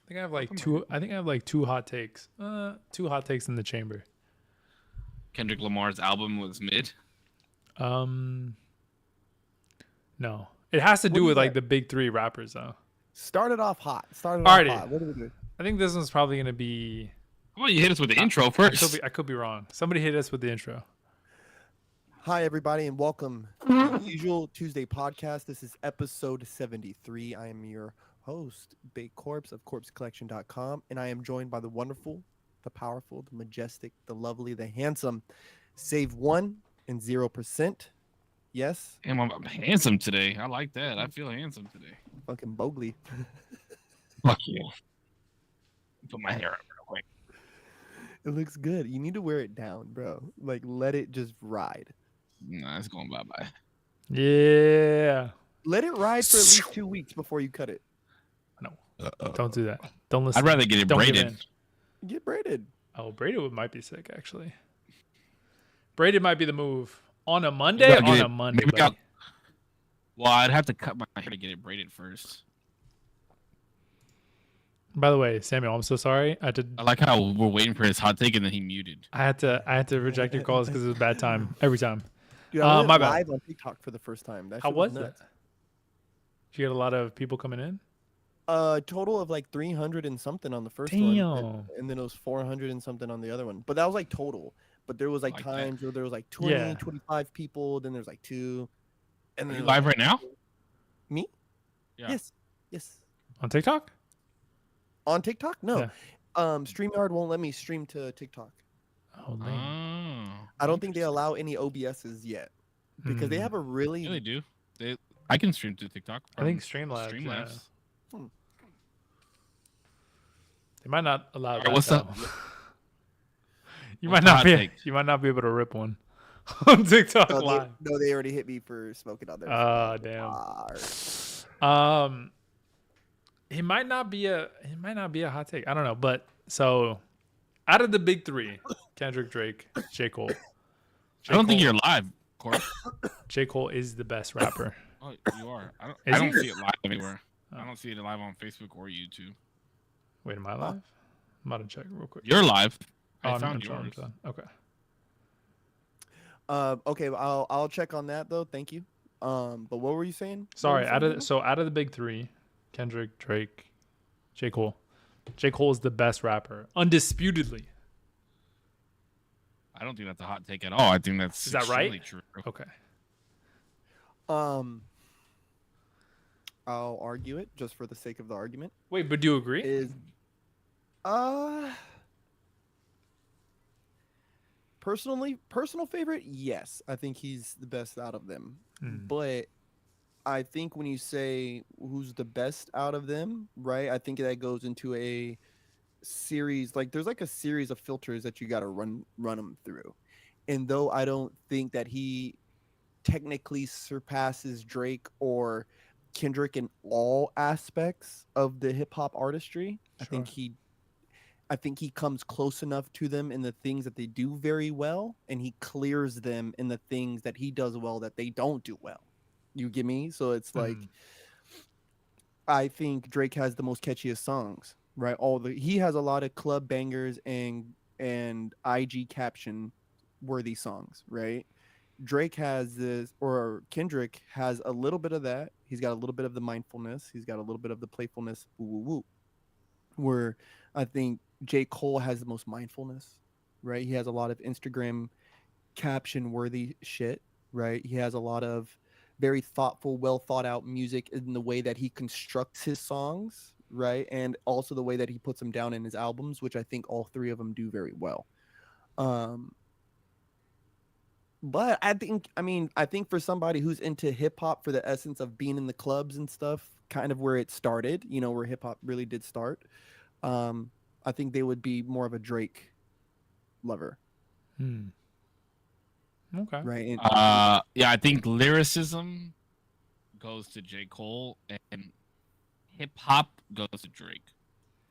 think I have like two. I think I have like two hot takes. Two hot takes in the chamber. Kendrick Lamar's album was mid. No, it has to What do do you with like got? the big three rappers though. Started off hot. Alrighty. What do we do? I think this one's probably gonna be. How about you hit us with the intro first? I could be wrong. Somebody hit us with the intro. Hi, everybody, and welcome to the usual Tuesday podcast. This is episode 73. I am your host, Big Corpse of CorpseCollection.com, and I am joined by the wonderful, the powerful, the majestic, the lovely, the handsome, Save 1 and 0%. Yes, Damn, I'm handsome today. I like that. I feel handsome today. fucking Bogey. Fuck you. Put my hair up real quick. It looks good. You need to wear it down, bro. Like, let it just ride. Nah, it's going bye-bye. Yeah. Let it ride for at least 2 weeks before you cut it. No. Don't do that. Don't listen. I'd rather get it Don't give braided. in. Get braided. Oh, braided might be sick actually. Braided might be the move on a Monday. gotta get On it- a Monday. maybe buddy. Well, I'd have to cut my hair to get it braided first. By the way, Samuel, I'm so sorry. I like how we're waiting for his hot take and then he muted. had to reject your calls because it was a bad time every time. Dude, I went my bad. live on TikTok for the first time. That How shit was nuts. it? Did you get a lot of people coming in? Total of like 300 and something on the first one, Damn. and then it was 400 and something on the other one. But that was like total. But there was like Like that. times where there was like 20, Yeah. 25 people. Then there's like 2. And Are then you there was, live right now? Me? Yeah. Yes. On TikTok? On TikTok? No. Yeah. StreamYard won't let me stream to TikTok. Oh, lame. Oh, I don't think they allow any OBSs yet because they Hmm. have a really. Yeah, they do. I can stream to TikTok. I think from Streamlabs. Streamlabs. Yeah. They might not allow Alright, that. what's up? though. You What's might the not hot be. take? You might not be able to rip one on TikTok live. No, they already hit me for smoking on there. Ah, damn. It might not be a hot take. I don't know, but so out of the big three, Kendrick, Drake, J. Cole. I don't think you're live, Corey. J. Cole is the best rapper. Oh, you are. I Is don't he? see it live anywhere. Oh. I don't see it live on Facebook or YouTube. Wait, am I live? I'm about to check real quick. You're live. Oh, I I'm found done, I'm yours. done. Okay. Okay, I'll check on that though. Thank you. But what were you saying? Sorry, What were you saying? out of the big three, Kendrick, Drake, J. Cole. J. Cole is the best rapper, undisputedly. I don't think that's a hot take at all. I think that's Is that right? extremely true. Okay. I'll argue it just for the sake of the argument. Wait, but do you agree? Is personal favorite? Yes, I think he's the best out of them. Hmm. But I think when you say who's the best out of them, right? I think that goes into a series. Like there's like a series of filters that you got to run them through. And though I don't think that he technically surpasses Drake or Kendrick in all aspects of the hip hop artistry, I think he comes close enough to them in the things that they do very well, and he clears them in the things that he does well that they don't do well. You get me? So it's like I think Drake has the most catchiest songs, right? He has a lot of club bangers and IG caption worthy songs, right? Drake has this, or Kendrick has a little bit of that. He's got a little bit of the mindfulness. He's got a little bit of the playfulness. Woo woo woo. Where I think J. Cole has the most mindfulness, right? He has a lot of Instagram caption worthy shit, right? He has a lot of very thoughtful, well thought out music in the way that he constructs his songs, right? And also the way that he puts them down in his albums, which I think all three of them do very well. But I think for somebody who's into hip hop for the essence of being in the clubs and stuff, kind of where it started, where hip hop really did start, I think they would be more of a Drake lover, Okay. right? And, Yeah, I think lyricism goes to J. Cole and hip hop goes to Drake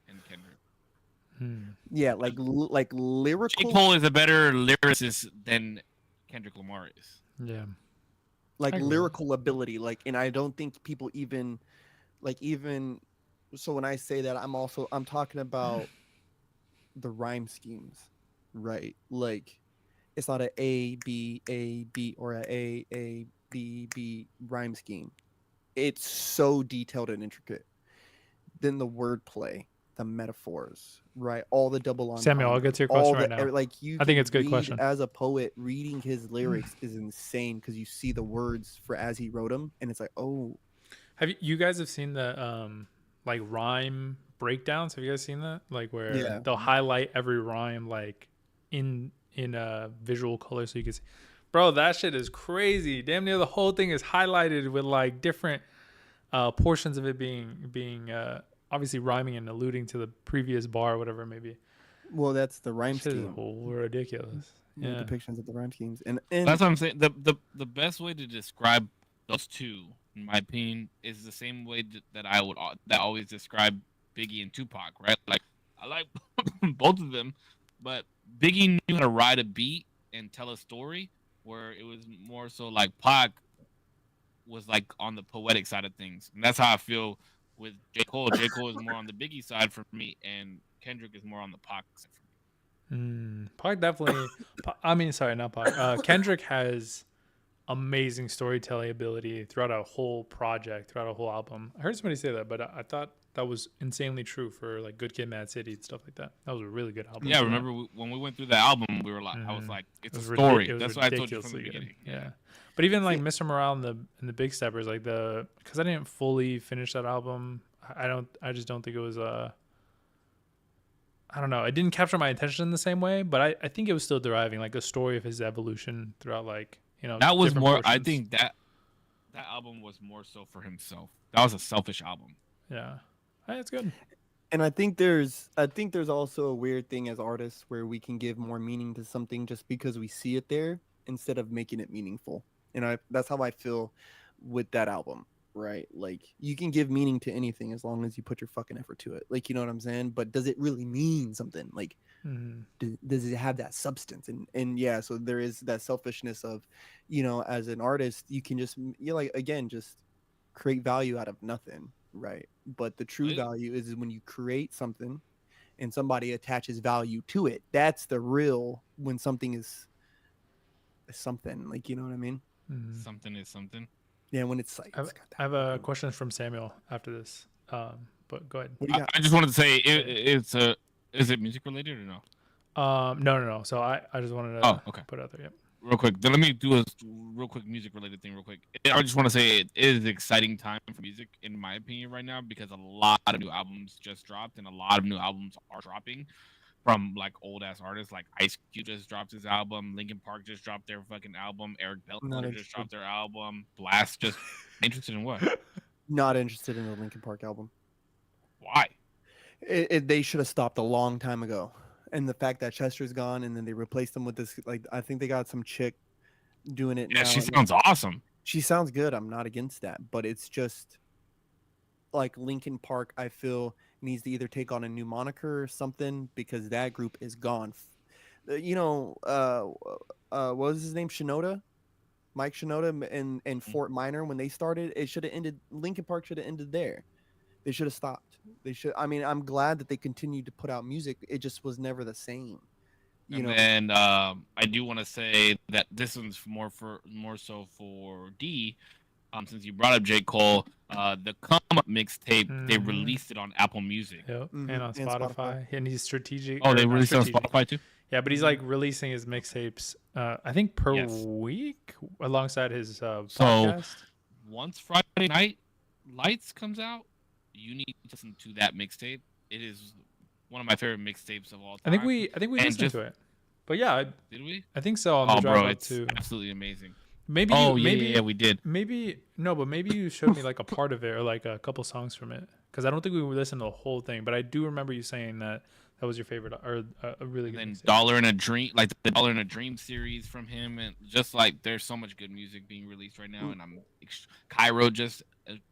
and Kendrick. yeah, like J. lyrical, Cole is a better lyricist than Kendrick Lamar is. Yeah. like I agree. lyrical ability, and I don't think people even So when I say that, I'm talking about the rhyme schemes, right? Like it's not a B or a B B rhyme scheme. It's so detailed and intricate. Then the wordplay, the metaphors, right? All the double Samuel, I'll entendre, get to your all question right now. like you I think can it's a good read question. as a poet. Reading his lyrics is insane because you see the words for as he wrote them, and it's like, oh, Have you guys have seen the like rhyme breakdowns? Have you guys seen that? Like where yeah. they'll highlight every rhyme like in a visual color so you can see. Bro, that shit is crazy. Damn near the whole thing is highlighted with like different portions of it being obviously rhyming and alluding to the previous bar or whatever it may be. Well, that's the rhyme Shit is scheme. ridiculous. The Yeah. depictions of the rhyme schemes, and That's what I'm saying. The best way to describe those two, in my opinion, is the same way that I would that always describe Biggie and Tupac, right? Like I like both of them, but Biggie knew how to ride a beat and tell a story, where it was more so like Pac was like on the poetic side of things, and that's how I feel with J Cole. J Cole is more on the Biggie side for me, and Kendrick is more on the Pac side for me. Pac definitely. I mean, sorry, not Pac. Kendrick has amazing storytelling ability throughout a whole project, throughout a whole album. I heard somebody say that, but I thought that was insanely true for like Good Kid, Mad City and stuff like that. That was a really good album. Yeah, for remember when we went through the album, we were like, I was Mhm. like, it's It a was story. it was That's what I told you from the ridiculously good. beginning. Yeah. But even like Mr. Morale and the Big Steppers, like because I didn't fully finish that album. I just don't think it was I don't know. It didn't capture my attention in the same way, but I think it was still deriving like a story of his evolution throughout like, That was different more. I portions. think that album was more so for himself. That was a selfish album. Yeah. Hey, it's good. And I think there's also a weird thing as artists where we can give more meaning to something just because we see it there instead of making it meaningful. And that's how I feel with that album, right? Like you can give meaning to anything as long as you put your fucking effort to it. Like you know what I'm saying? But does it really mean something? Like Mhm. does it have that substance? And yeah, so there is that selfishness of, as an artist, you can just like again just create value out of nothing, right? But the true Right. value is when you create something and somebody attaches value to it. That's the real when something is something, like you know what I mean? Mhm. Something is something. Yeah, when it's like I have, it's got that I have a fucking- question from Samuel after this. But go ahead. What do you got? I just wanted to say, it's a. Is it music related or no? No. So I just wanted to Oh, okay. put it out there. Yep. Real quick, then let me do a real quick music related thing real quick. I just want to say it is an exciting time for music, in my opinion, right now, because a lot of new albums just dropped, and a lot of new albums are dropping from like old ass artists. Like Ice Cube just dropped his album, Linkin Park just dropped their fucking album, Eric Not Bellinger just interested. dropped their album, Blast just interested in what? Not interested in the Linkin Park album. Why? They should have stopped a long time ago. And the fact that Chester's gone and then they replaced him with this, like I think they got some chick doing it Yeah, now. she and sounds awesome. she sounds good. I'm not against that, but it's just like Linkin Park. I feel needs to either take on a new moniker or something because that group is gone. What was his name? Shinoda, Mike Shinoda, and Fort Minor when they started. It should have ended. Linkin Park should have ended there. They should have stopped. They should. I mean, I'm glad that they continued to put out music. It just was never the same. You know. And I do want to say that this one's more so for D. Since you brought up J. Cole, the Come Up mixtape, they Mhm. released it on Apple Music. Yep. Mhm, And on and Spotify. Spotify. And he's strategic. Oh, or they not released it on strategic. Spotify too. Yeah, but he's like releasing his mixtapes. I think per Yes. week alongside his So- podcast. Once Friday Night Lights comes out, you need to listen to that mixtape. It is one of my favorite mixtapes of all I time. think we And listened just- to it. But yeah, Did we? I think so on the Oh, drive bro, up it's too. absolutely amazing. Maybe Oh, you, yeah, maybe yeah, we did. maybe no, but maybe you showed me like a part of it or like a couple songs from it because I don't think we listened to the whole thing. But I do remember you saying that was your favorite or a really good. And then mixtape. Dollar in a Dream, like the Dollar in a Dream series from him, and just like there's so much good music being released right now. And Cairo just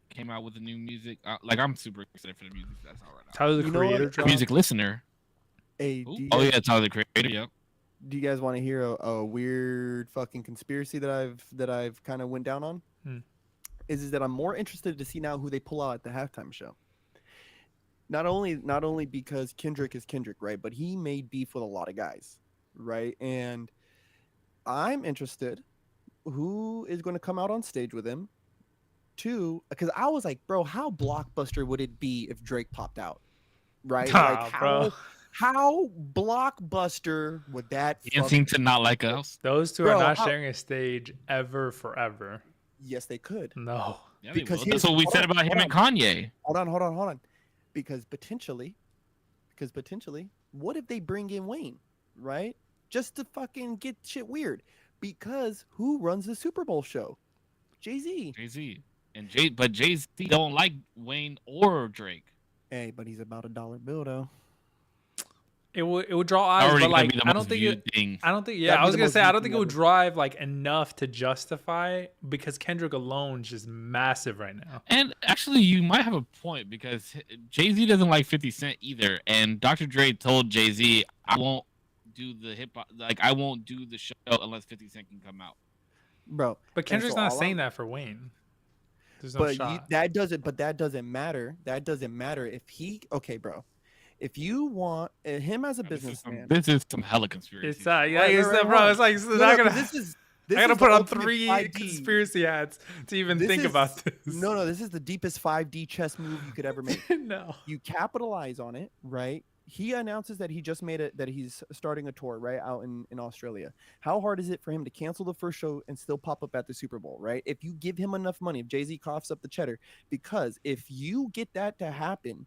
came out with the new music. Like I'm super excited for the music that's out right now. Tyler the You know what? Creator dropped. Music listener. Hey, Ooh. do you Oh guys- yeah, Tyler the Creator. Yep. Do you guys want to hear a weird fucking conspiracy that I've kind of went down on? Hmm. Is that I'm more interested to see now who they pull out at the halftime show. not only because Kendrick is Kendrick, right? But he made beef with a lot of guys, right? And I'm interested who is going to come out on stage with him. Two, because I was like, bro, how blockbuster would it be if Drake popped out, right? Like Nah, bro. how blockbuster would that? He didn't seem to not like us. Those two Bro, are not how- sharing a stage ever, forever. Yes, they could. No. Yeah, Because that's here's- what we hold said on, about him hold and Kanye. Hold on. Because potentially, what if they bring in Wayne, right? Just to fucking get shit weird. Because who runs the Super Bowl show? Jay-Z. Jay-Z. But Jay-Z don't like Wayne or Drake. Hey, but he's about $1 bill though. It would draw eyes, Already but gonna like be the I don't most think viewed thing. I don't think That'd I be was the gonna most say I viewed don't think thing it would ever. drive like enough to justify because Kendrick alone is just massive right now. And actually, you might have a point because Jay-Z doesn't like 50 Cent either. And Dr. Dre told Jay-Z, I won't do the hip hop, like, I won't do the show unless 50 Cent can come out. Bro. But Kendrick's not all saying I'm- that for Wayne. There's no But shot. that doesn't matter. That doesn't matter if he okay, bro. If you want him as a businessman, This is some hella conspiracy. It's Right, it's right, bro. right. It's like it's No, not no, gonna. 'cause this I gotta is put the on ultimate 3 5D. conspiracy hats to even This think is- about this. No, this is the deepest 5D chess move you could ever make. no. You capitalize on it, right? He announces that he just made it, that he's starting a tour right out in Australia. How hard is it for him to cancel the first show and still pop up at the Super Bowl, right? If you give him enough money, if Jay-Z coughs up the cheddar, because if you get that to happen,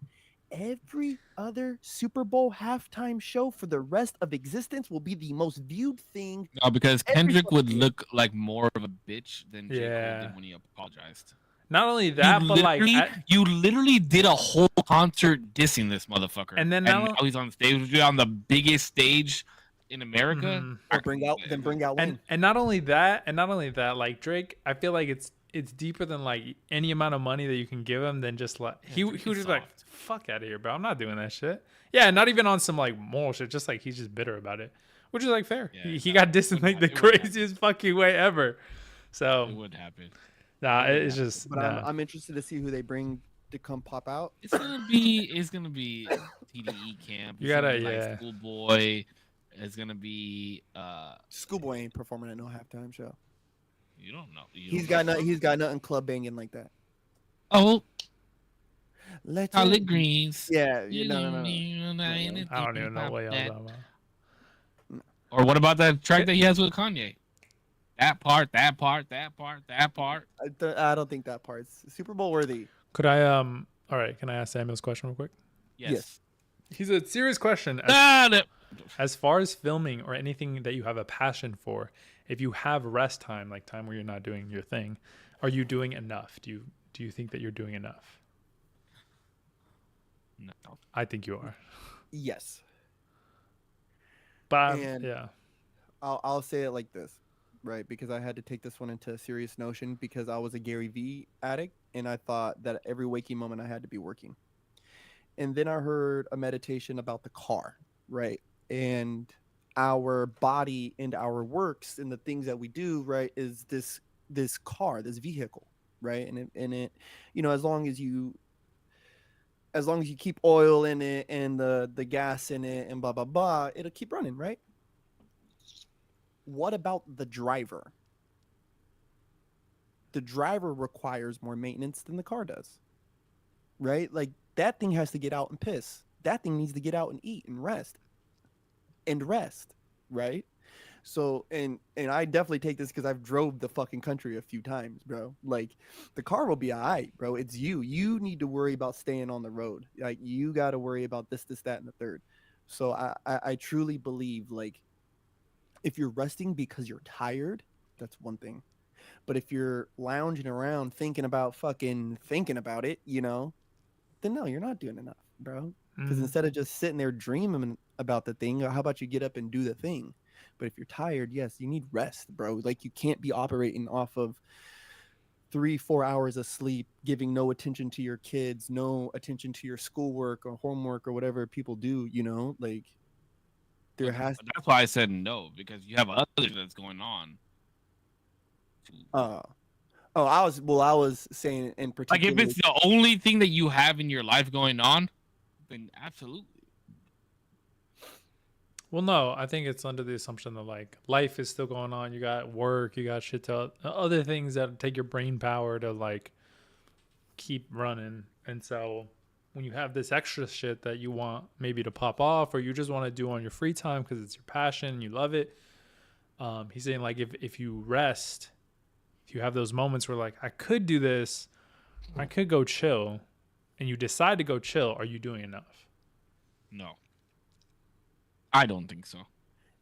every other Super Bowl halftime show for the rest of existence will be the most viewed thing. No, because Every Kendrick would fucking- look like more of a bitch than J. Cole Yeah. did when he apologized. Not only that, but like, you literally did a whole concert dissing this motherfucker, And then now now- he's on stage with you on the biggest stage in America. Mhm. I Or bring out Wayne. and not only that, like Drake, I feel like it's deeper than like any amount of money that you can give him than just like he Drake was is just like, soft. fuck out of here, bro. I'm not doing that shit. Yeah, not even on some like moral shit. Just like he's just bitter about it, which is like fair. Yeah, He got dissed in like the it would happen. craziest fucking way ever. It So would happen. nah, it would it's just But nah. I'm interested to see who they bring to come pop out. It's gonna be TDE camp. You gotta- It's gonna be, yeah. like Schoolboy. It's gonna be Schoolboy ain't performing at no halftime show. you don't know. He's got nothing club banging like that. Oh, Let's collard greens. Yeah, no. I don't even know what y'all talking about. Or what about that track that he has with Kanye? That part. I don't think that part's Super Bowl worthy. Could I all right, can I ask Samuel's question real quick? Yes. He's a serious question. As far as filming or anything that you have a passion for, if you have rest time, like time where you're not doing your thing, are you doing enough? Do you think that you're doing enough? No. I think you are. Yes. But And- yeah. I'll say it like this, right? Because I had to take this one into a serious notion because I was a Gary Vee addict and I thought that every waking moment I had to be working. And then I heard a meditation about the car, right? And our body and our works and the things that we do, right, is this car, this vehicle, right? And it you know, as long as you keep oil in it and the gas in it and blah blah blah, it'll keep running, right? What about the driver? The driver requires more maintenance than the car does, right? Like that thing has to get out and piss. That thing needs to get out and eat and rest, right? So and I definitely take this because I've drove the fucking country a few times, bro. Like the car will be alright, bro. It's you. You need to worry about staying on the road. Like you got to worry about this, that, and the third. So I truly believe like if you're resting because you're tired, that's one thing. But if you're lounging around thinking about it, you know, then no, you're not doing enough, bro. Because Mhm. instead of just sitting there dreaming about the thing, how about you get up and do the thing? But if you're tired, yes, you need rest, bro. Like you can't be operating off of 3-4 hours of sleep, giving no attention to your kids, no attention to your schoolwork or homework or whatever people do, you know, like there has That's why I said no, because you have other that's going on. I was saying in Like particular if it's the only thing that you have in your life going on, then absolutely. Well, no, I think it's under the assumption that like life is still going on. You got work, you got shit to other things that take your brain power to like keep running. And so when you have this extra shit that you want maybe to pop off or you just want to do on your free time because it's your passion, you love it. He's saying like if you rest, if you have those moments where like I could do this, I could go chill, and you decide to go chill, are you doing enough? No, I don't think so.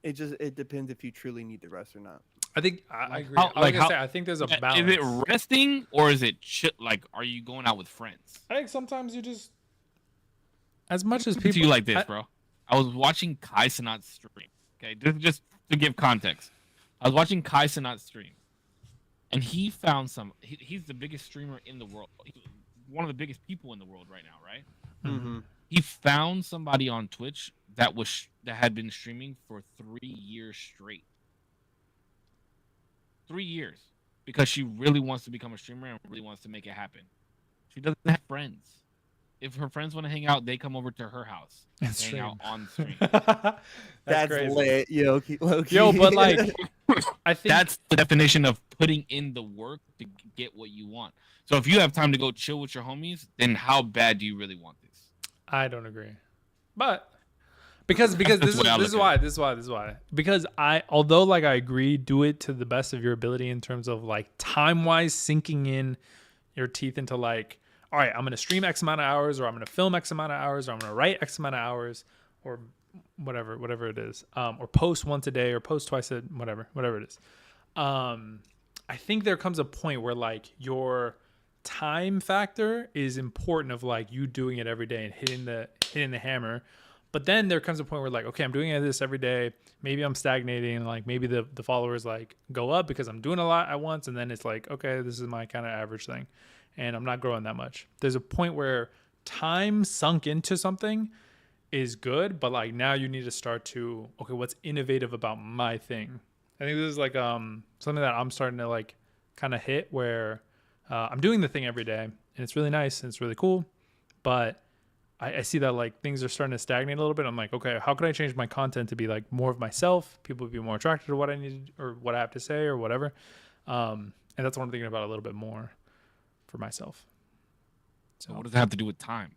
It depends if you truly need the rest or not. I think I agree. I think there's a Is balance. it resting or is it like are you going out with friends? I think sometimes you just, as much as To people you like this, bro. I was watching Kai Cenat stream. Okay, just to give context, I was watching Kai Cenat stream, and he found he's the biggest streamer in the world. He's one of the biggest people in the world right now, right? Mm-hmm. He found somebody on Twitch that had been streaming for 3 years straight. 3 years, because she really wants to become a streamer and really wants to make it happen. She doesn't have friends. If her friends want to hang out, they come over to her house and hang out on stream. That's crazy. lit, low-key. Yo, but like, I think That's the definition of putting in the work to get what you want. So if you have time to go chill with your homies, then how bad do you really want this? I don't agree, but because this is why because although like I agree, do it to the best of your ability in terms of like time wise sinking in your teeth into like, all right, I'm gonna stream X amount of hours, or I'm gonna film X amount of hours, or I'm gonna write X amount of hours, or whatever it is, or post once a day, or post twice a whatever it is. I think there comes a point where like your time factor is important of like you doing it every day and hitting the hammer. But then there comes a point where like, okay, I'm doing this every day. Maybe I'm stagnating, and like maybe the followers like go up because I'm doing a lot at once, and then it's like, okay, this is my kind of average thing, and I'm not growing that much. There's a point where time sunk into something is good, but like now you need to start to, okay, what's innovative about my thing? I think this is like something that I'm starting to like kind of hit where I'm doing the thing every day, and it's really nice and it's really cool, but I see that like things are starting to stagnate a little bit. I'm like, okay, how can I change my content to be like more of myself? People be more attracted to what I need or what I have to say or whatever. And that's what I'm thinking about a little bit more for myself. So what does it have to do with time?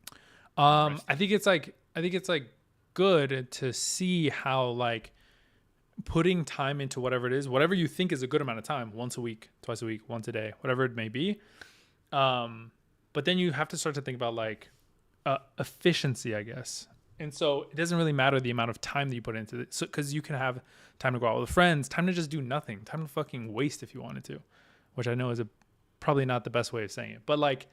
I think it's like good to see how like putting time into whatever it is, whatever you think is a good amount of time, once a week, twice a week, once a day, whatever it may be. But then you have to start to think about like efficiency, I guess. And so it doesn't really matter the amount of time that you put into it. So, because you can have time to go out with friends, time to just do nothing, time to fucking waste if you wanted to, which I know is probably not the best way of saying it, but like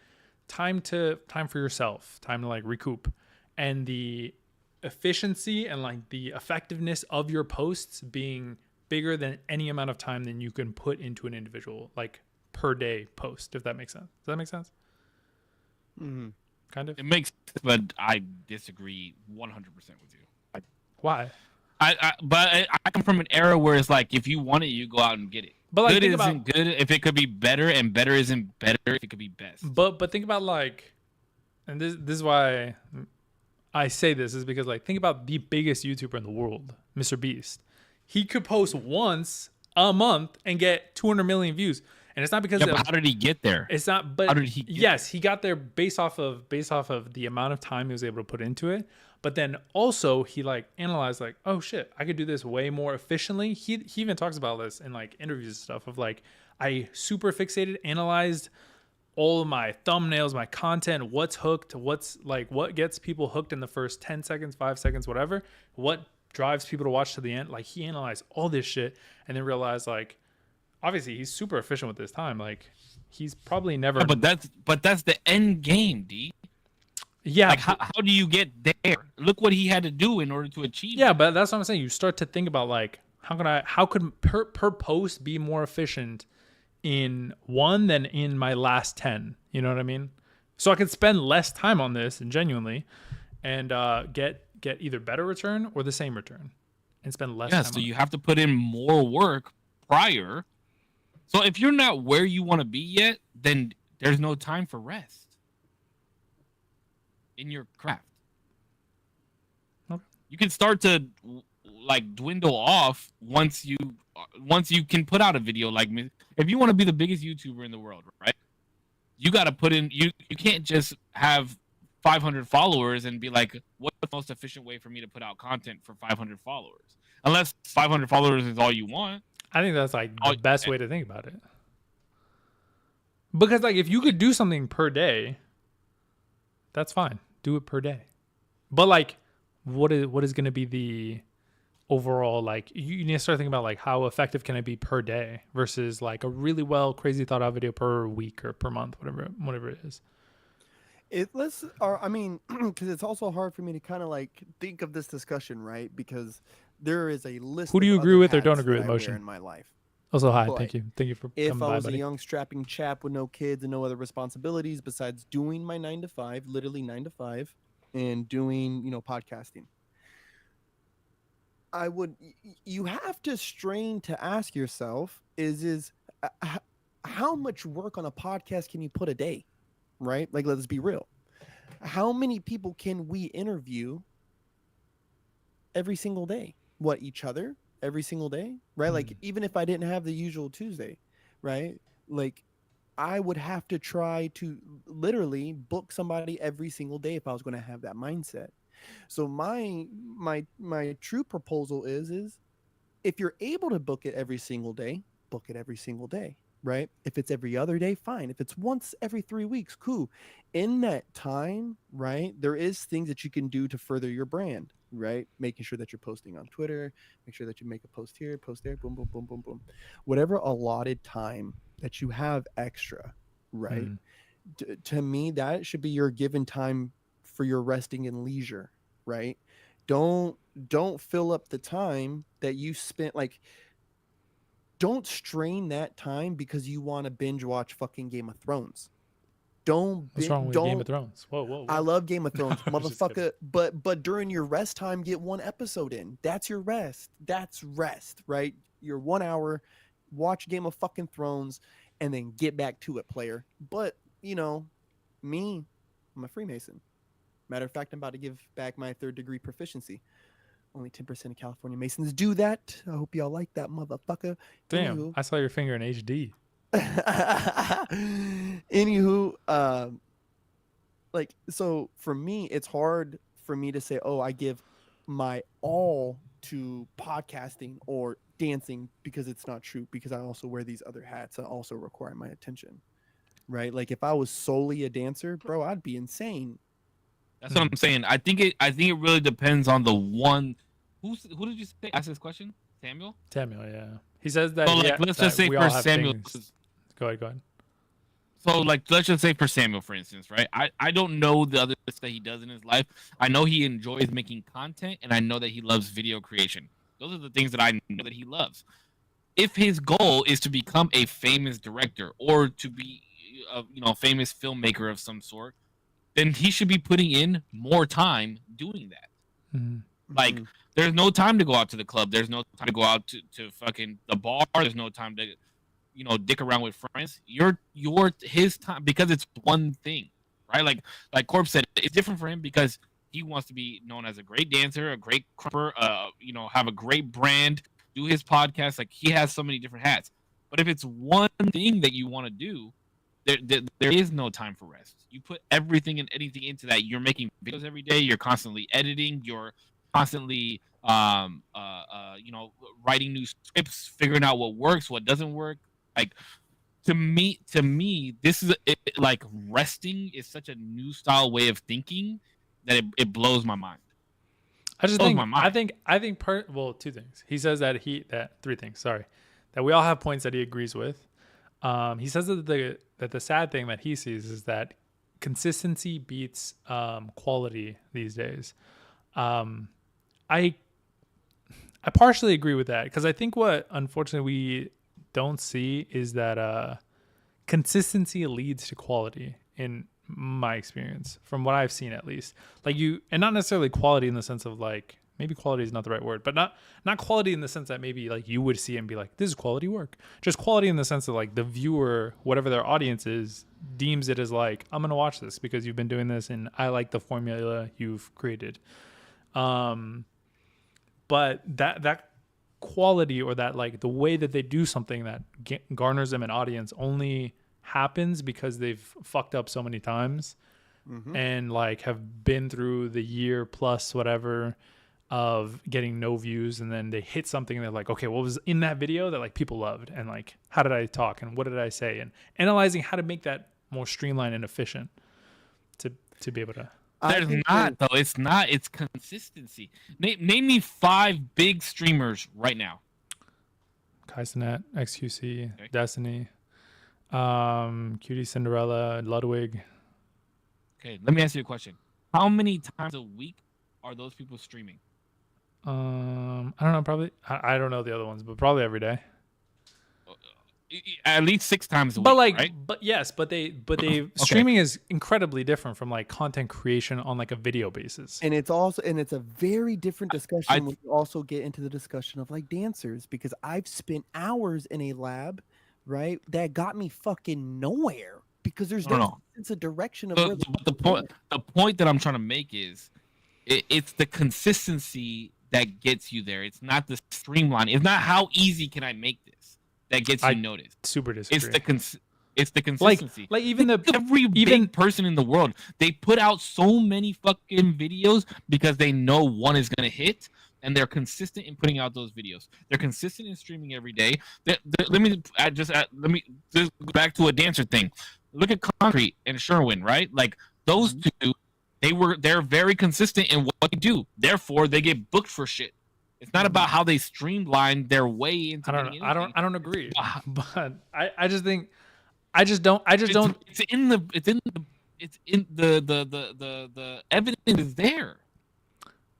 time for yourself, time to like recoup, and the efficiency and like the effectiveness of your posts being bigger than any amount of time than you can put into an individual like per day post, if that makes sense. Does that make sense? Mm-hmm. Kind of. It makes sense, but I disagree 100% with you. Why? But I come from an era where it's like if you want it, you go out and get it. But like, good isn't good if it could be better, and better isn't better if it could be best. But think about like, and this is why I say this is because like think about the biggest YouTuber in the world, Mr. Beast. He could post once a month and get 200 million views. And it's not because but how did he get there? It's not, but how did he get yes, there? He got there based off of the amount of time he was able to put into it. But then also he like analyzed like, oh shit, I could do this way more efficiently. He even talks about this in like interviews and stuff of like, I super fixated, analyzed all of my thumbnails, my content, what's hooked, what's like, what gets people hooked in the first 10 seconds, 5 seconds, whatever, what drives people to watch to the end. Like he analyzed all this shit and then realized like, obviously he's super efficient with his time. Like he's probably never. Yeah, but that's the end game, D. Yeah. Like how do you get there? Look what he had to do in order to achieve. Yeah, but that's what I'm saying. You start to think about like how could per post be more efficient in one than in my last 10? You know what I mean? So I could spend less time on this and genuinely and get either better return or the same return and spend less time. So you have to put in more work prior. So if you're not where you want to be yet, then there's no time for rest in your craft. Okay. You can start to like dwindle off once you can put out a video. Like, if you want to be the biggest YouTuber in the world, right? You got to put in. You can't just have 500 followers and be like, what's the most efficient way for me to put out content for 500 followers? Unless 500 followers is all you want. I think that's like the best way to think about it. Because like if you could do something per day, that's fine. Do it per day. But like what is going to be the overall, like you need to start thinking about like how effective can it be per day versus like a really crazy thought out video per week or per month, whatever it is. Because it's also hard for me to kind of like think of this discussion, right? Because there is a list. Who do you of agree other with or don't hats agree that with, I wear Motion? in my life? Also, hi, But thank you for if coming I by, was buddy. a young strapping chap with no kids and no other responsibilities besides doing my 9 to 5, literally 9 to 5, and doing, podcasting, you have to strain to ask yourself how much work on a podcast can you put a day, right? Like, let's be real. How many people can we interview every single day? What, each other every single day, right? Like, even if I didn't have the usual Tuesday, right? Like, I would have to try to literally book somebody every single day if I was going to have that mindset. So my true proposal is if you're able to book it every single day, book it every single day, right? If it's every other day, fine. If it's once every 3 weeks, cool. In that time, right, there is things that you can do to further your brand, right? Making sure that you're posting on Twitter, make sure that you make a post here, post there, boom, boom, boom, boom, boom. Whatever allotted time that you have extra, right? To me, that should be your given time for your resting and leisure, right? Don't fill up the time that you spent, like, don't strain that time because you want to binge watch fucking Game of Thrones. What's wrong with Game of Thrones? Whoa. I love Game of Thrones, I was just motherfucker. But during your rest time, get one episode in. That's your rest. That's rest, right? Your 1 hour, watch Game of fucking Thrones, and then get back to it, player. But me, I'm a Freemason. Matter of fact, I'm about to give back my 3rd degree proficiency. Only 10% of California Masons do that. I hope y'all like that, motherfucker. Damn, Anywho, I saw your finger in HD. Anywho, like, so for me, it's hard for me to say, oh, I give my all to podcasting or dancing, because it's not true, because I also wear these other hats that also require my attention, right? Like, if I was solely a dancer, bro, I'd be insane. That's what I'm saying. I think it really depends on the one. Who did you say asked this question? Samuel, yeah. He says that. So like, let's just say for Samuel. Go ahead. So like, let's just say for Samuel, for instance, right? I don't know the other stuff that he does in his life. I know he enjoys making content, and I know that he loves video creation. Those are the things that I know that he loves. If his goal is to become a famous director or to be a famous filmmaker of some sort, then he should be putting in more time doing that. Like, there's no time to go out to the club. There's no time to go out to fucking the bar. There's no time to, dick around with friends. His time, because it's one thing, right? Like Corp said, it's different for him because he wants to be known as a great dancer, a great crumper, have a great brand, do his podcast. Like, he has so many different hats. But if it's one thing that you want to do, there is no time for rest. You put everything and anything into that. You're making videos every day. You're constantly editing. You're constantly writing new scripts, figuring out what works, what doesn't work. Like, to me this is like, resting is such a new style way of thinking that it blows my mind. Two things. He says that three things, sorry, that we all have points that he agrees with. He says that the sad thing that he sees is that consistency beats quality these days. I partially agree with that, because I think what unfortunately we don't see is that consistency leads to quality, in my experience, from what I've seen at least. Like, and not necessarily quality in the sense of, like, maybe quality is not the right word, but not quality in the sense that maybe like you would see and be like, this is quality work. Just quality in the sense that, like, the viewer, whatever their audience is, deems it as like, I'm gonna watch this because you've been doing this and I like the formula you've created. But that quality, or that like the way that they do something that garners them an audience, only happens because they've fucked up so many times, and like have been through the year plus whatever of getting no views, and then they hit something and they're like, okay, what was in that video that like people loved, and like how did I talk and what did I say, and analyzing how to make that more streamlined and efficient to be able to. There's not though. It's not. It's consistency. Name me 5 big streamers right now. Kaisenet, XQC, Okay. Destiny, Cutie Cinderella, Ludwig. Okay, let me ask you a question. How many times a week are those people streaming? I don't know, probably I don't know the other ones, but probably every day. At least 6 times a But week, like, right? but yes, but they streaming is incredibly different from like content creation on like a video basis. And it's a very different discussion when you also get into the discussion of like dancers, because I've spent hours in a lab, right, that got me fucking nowhere because there's no sense of direction of where the point that I'm trying to make is it's the consistency that gets you there. It's not the streamline. It's not how easy can I make this that gets you noticed. Super disagree. It's the consistency. Like even every big person in the world, they put out so many fucking videos because they know one is gonna hit, and they're consistent in putting out those videos. They're consistent in streaming every day. Let me just go back to a dancer thing. Look at Concrete and Sherwin, right? Like those two, they're very consistent in what they do. Therefore, they get booked for shit. It's not about how they streamline their way into. I don't agree. But I just think It's in the evidence is there.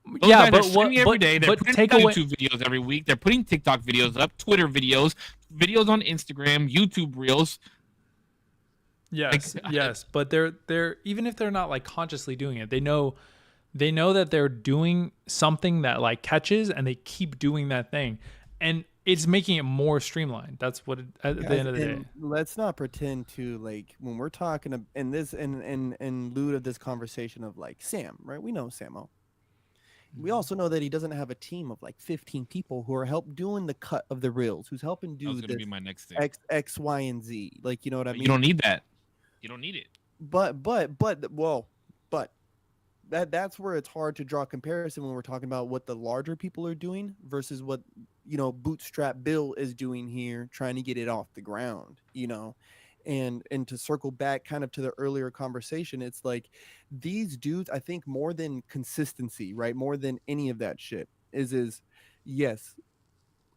Those yeah, guys but are streaming every day. They're putting take away YouTube videos every week. They're putting TikTok videos up, Twitter videos on Instagram, YouTube Reels. Yes, yes, but they're even if they're not like consciously doing it, they know that they're doing something that like catches, and they keep doing that thing, and it's making it more streamlined. That's what at the end of the day. Let's not pretend to, like, when we're talking in this in lieu of this conversation of like Sam, right? We know Samo. We also know that he doesn't have a team of like 15 people who are help doing the cut of the reels, who's helping do That was gonna this be my next thing. X, Y, and Z. Like, you know what I mean? You don't need that. You don't need it. But that's where it's hard to draw a comparison when we're talking about what the larger people are doing versus what, you know, Bootstrap Bill is doing here, trying to get it off the ground, you know. And to circle back kind of to the earlier conversation, it's like these dudes, I think more than consistency, right? More than any of that shit is yes,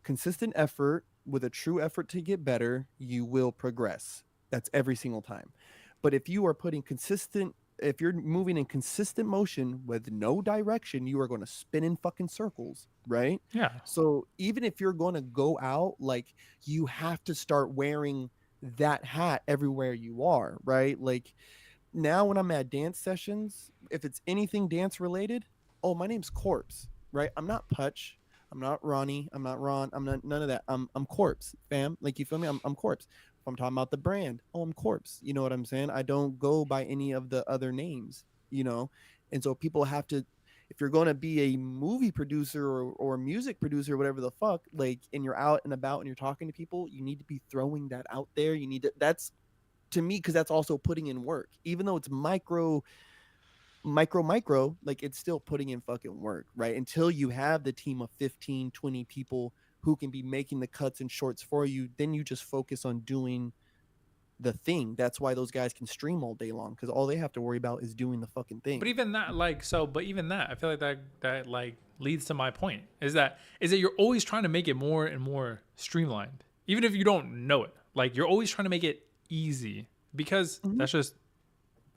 consistent effort with a true effort to get better, you will progress. That's every single time. But if you are if you're moving in consistent motion with no direction, you are going to spin in fucking circles, right? Yeah. So even if you're going to go out, like, you have to start wearing that hat everywhere you are, right? Like, now when I'm at dance sessions, if it's anything dance related, oh, my name's Corpse, right? I'm not Putch. I'm not Ronnie. I'm not Ron. I'm not none of that. I'm Corpse, fam. Like, you feel me? I'm Corpse. If I'm talking about the brand, oh, I'm Corpse. You know what I'm saying? I don't go by any of the other names, you know? And so people have to, if you're going to be a movie producer or music producer or whatever the fuck, like, and you're out and about and you're talking to people, you need to be throwing that out there. You need to, that's to me, because that's also putting in work. Even though it's micro, like, it's still putting in fucking work, right? Until you have the team of 15, 20 people who can be making the cuts and shorts for you, then you just focus on doing the thing. That's why those guys can stream all day long, because all they have to worry about is doing the fucking thing. But even that, like, I feel like that like leads to my point is that you're always trying to make it more and more streamlined, even if you don't know it. Like, you're always trying to make it easy, because that's just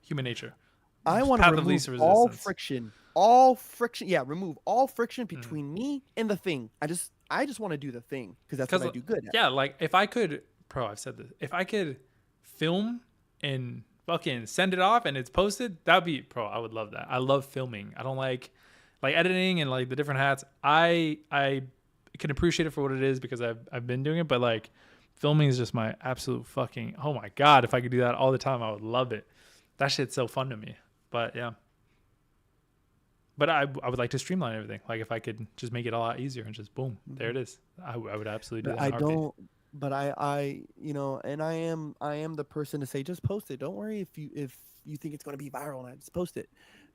human nature. I want to remove all friction. Yeah, remove all friction between me and the thing. I just want to do the thing because that's what I do good at. Yeah, like, if I could, I've said this. If I could film and fucking send it off and it's posted, that'd be, I would love that. I love filming. I don't like editing and like the different hats. I can appreciate it for what it is because I've been doing it, but like, filming is just my absolute fucking, oh my God, if I could do that all the time, I would love it. That shit's so fun to me. But yeah. But I would like to streamline everything. Like if I could just make it a lot easier and just boom, there it is. I would absolutely do But that. In a heartbeat. but you know, and I am the person to say just post it. Don't worry if you think it's going to be viral, and just post it.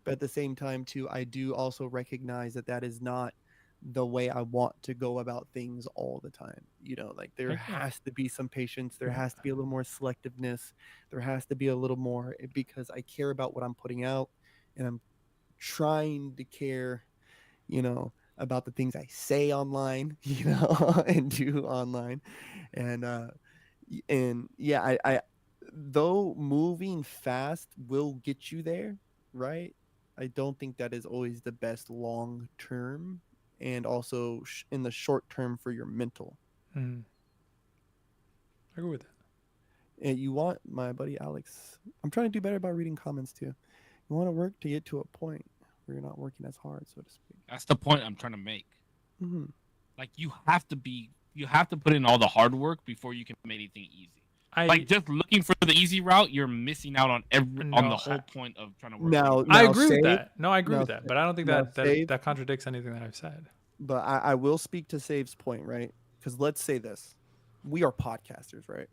But at the same time, too, I do also recognize that that is not the way I want to go about things all the time. You know, like there Heck yeah. has to be some patience. There has to be a little more selectiveness. There has to be a little more because I care about what I'm putting out, and I'm trying to care, you know, about the things I say online, you know, and do online. And and yeah, I though moving fast will get you there, right? I don't think that is always the best long term and also in the short term for your mental. Mm, I agree with that. And you want my buddy Alex. I'm trying to do better about reading comments too. You want to work to get to a point where you're not working as hard, so to speak. That's the point I'm trying to make. Hmm. Like you have to put in all the hard work before you can make anything easy. Like just looking for the easy route, you're missing out on on the whole point of trying to work. I Now agree with save, that. No, I agree now, with that. But I don't think now that save. that contradicts anything that I've said. But I will speak to Save's point, right? Because let's say this: we are podcasters, right?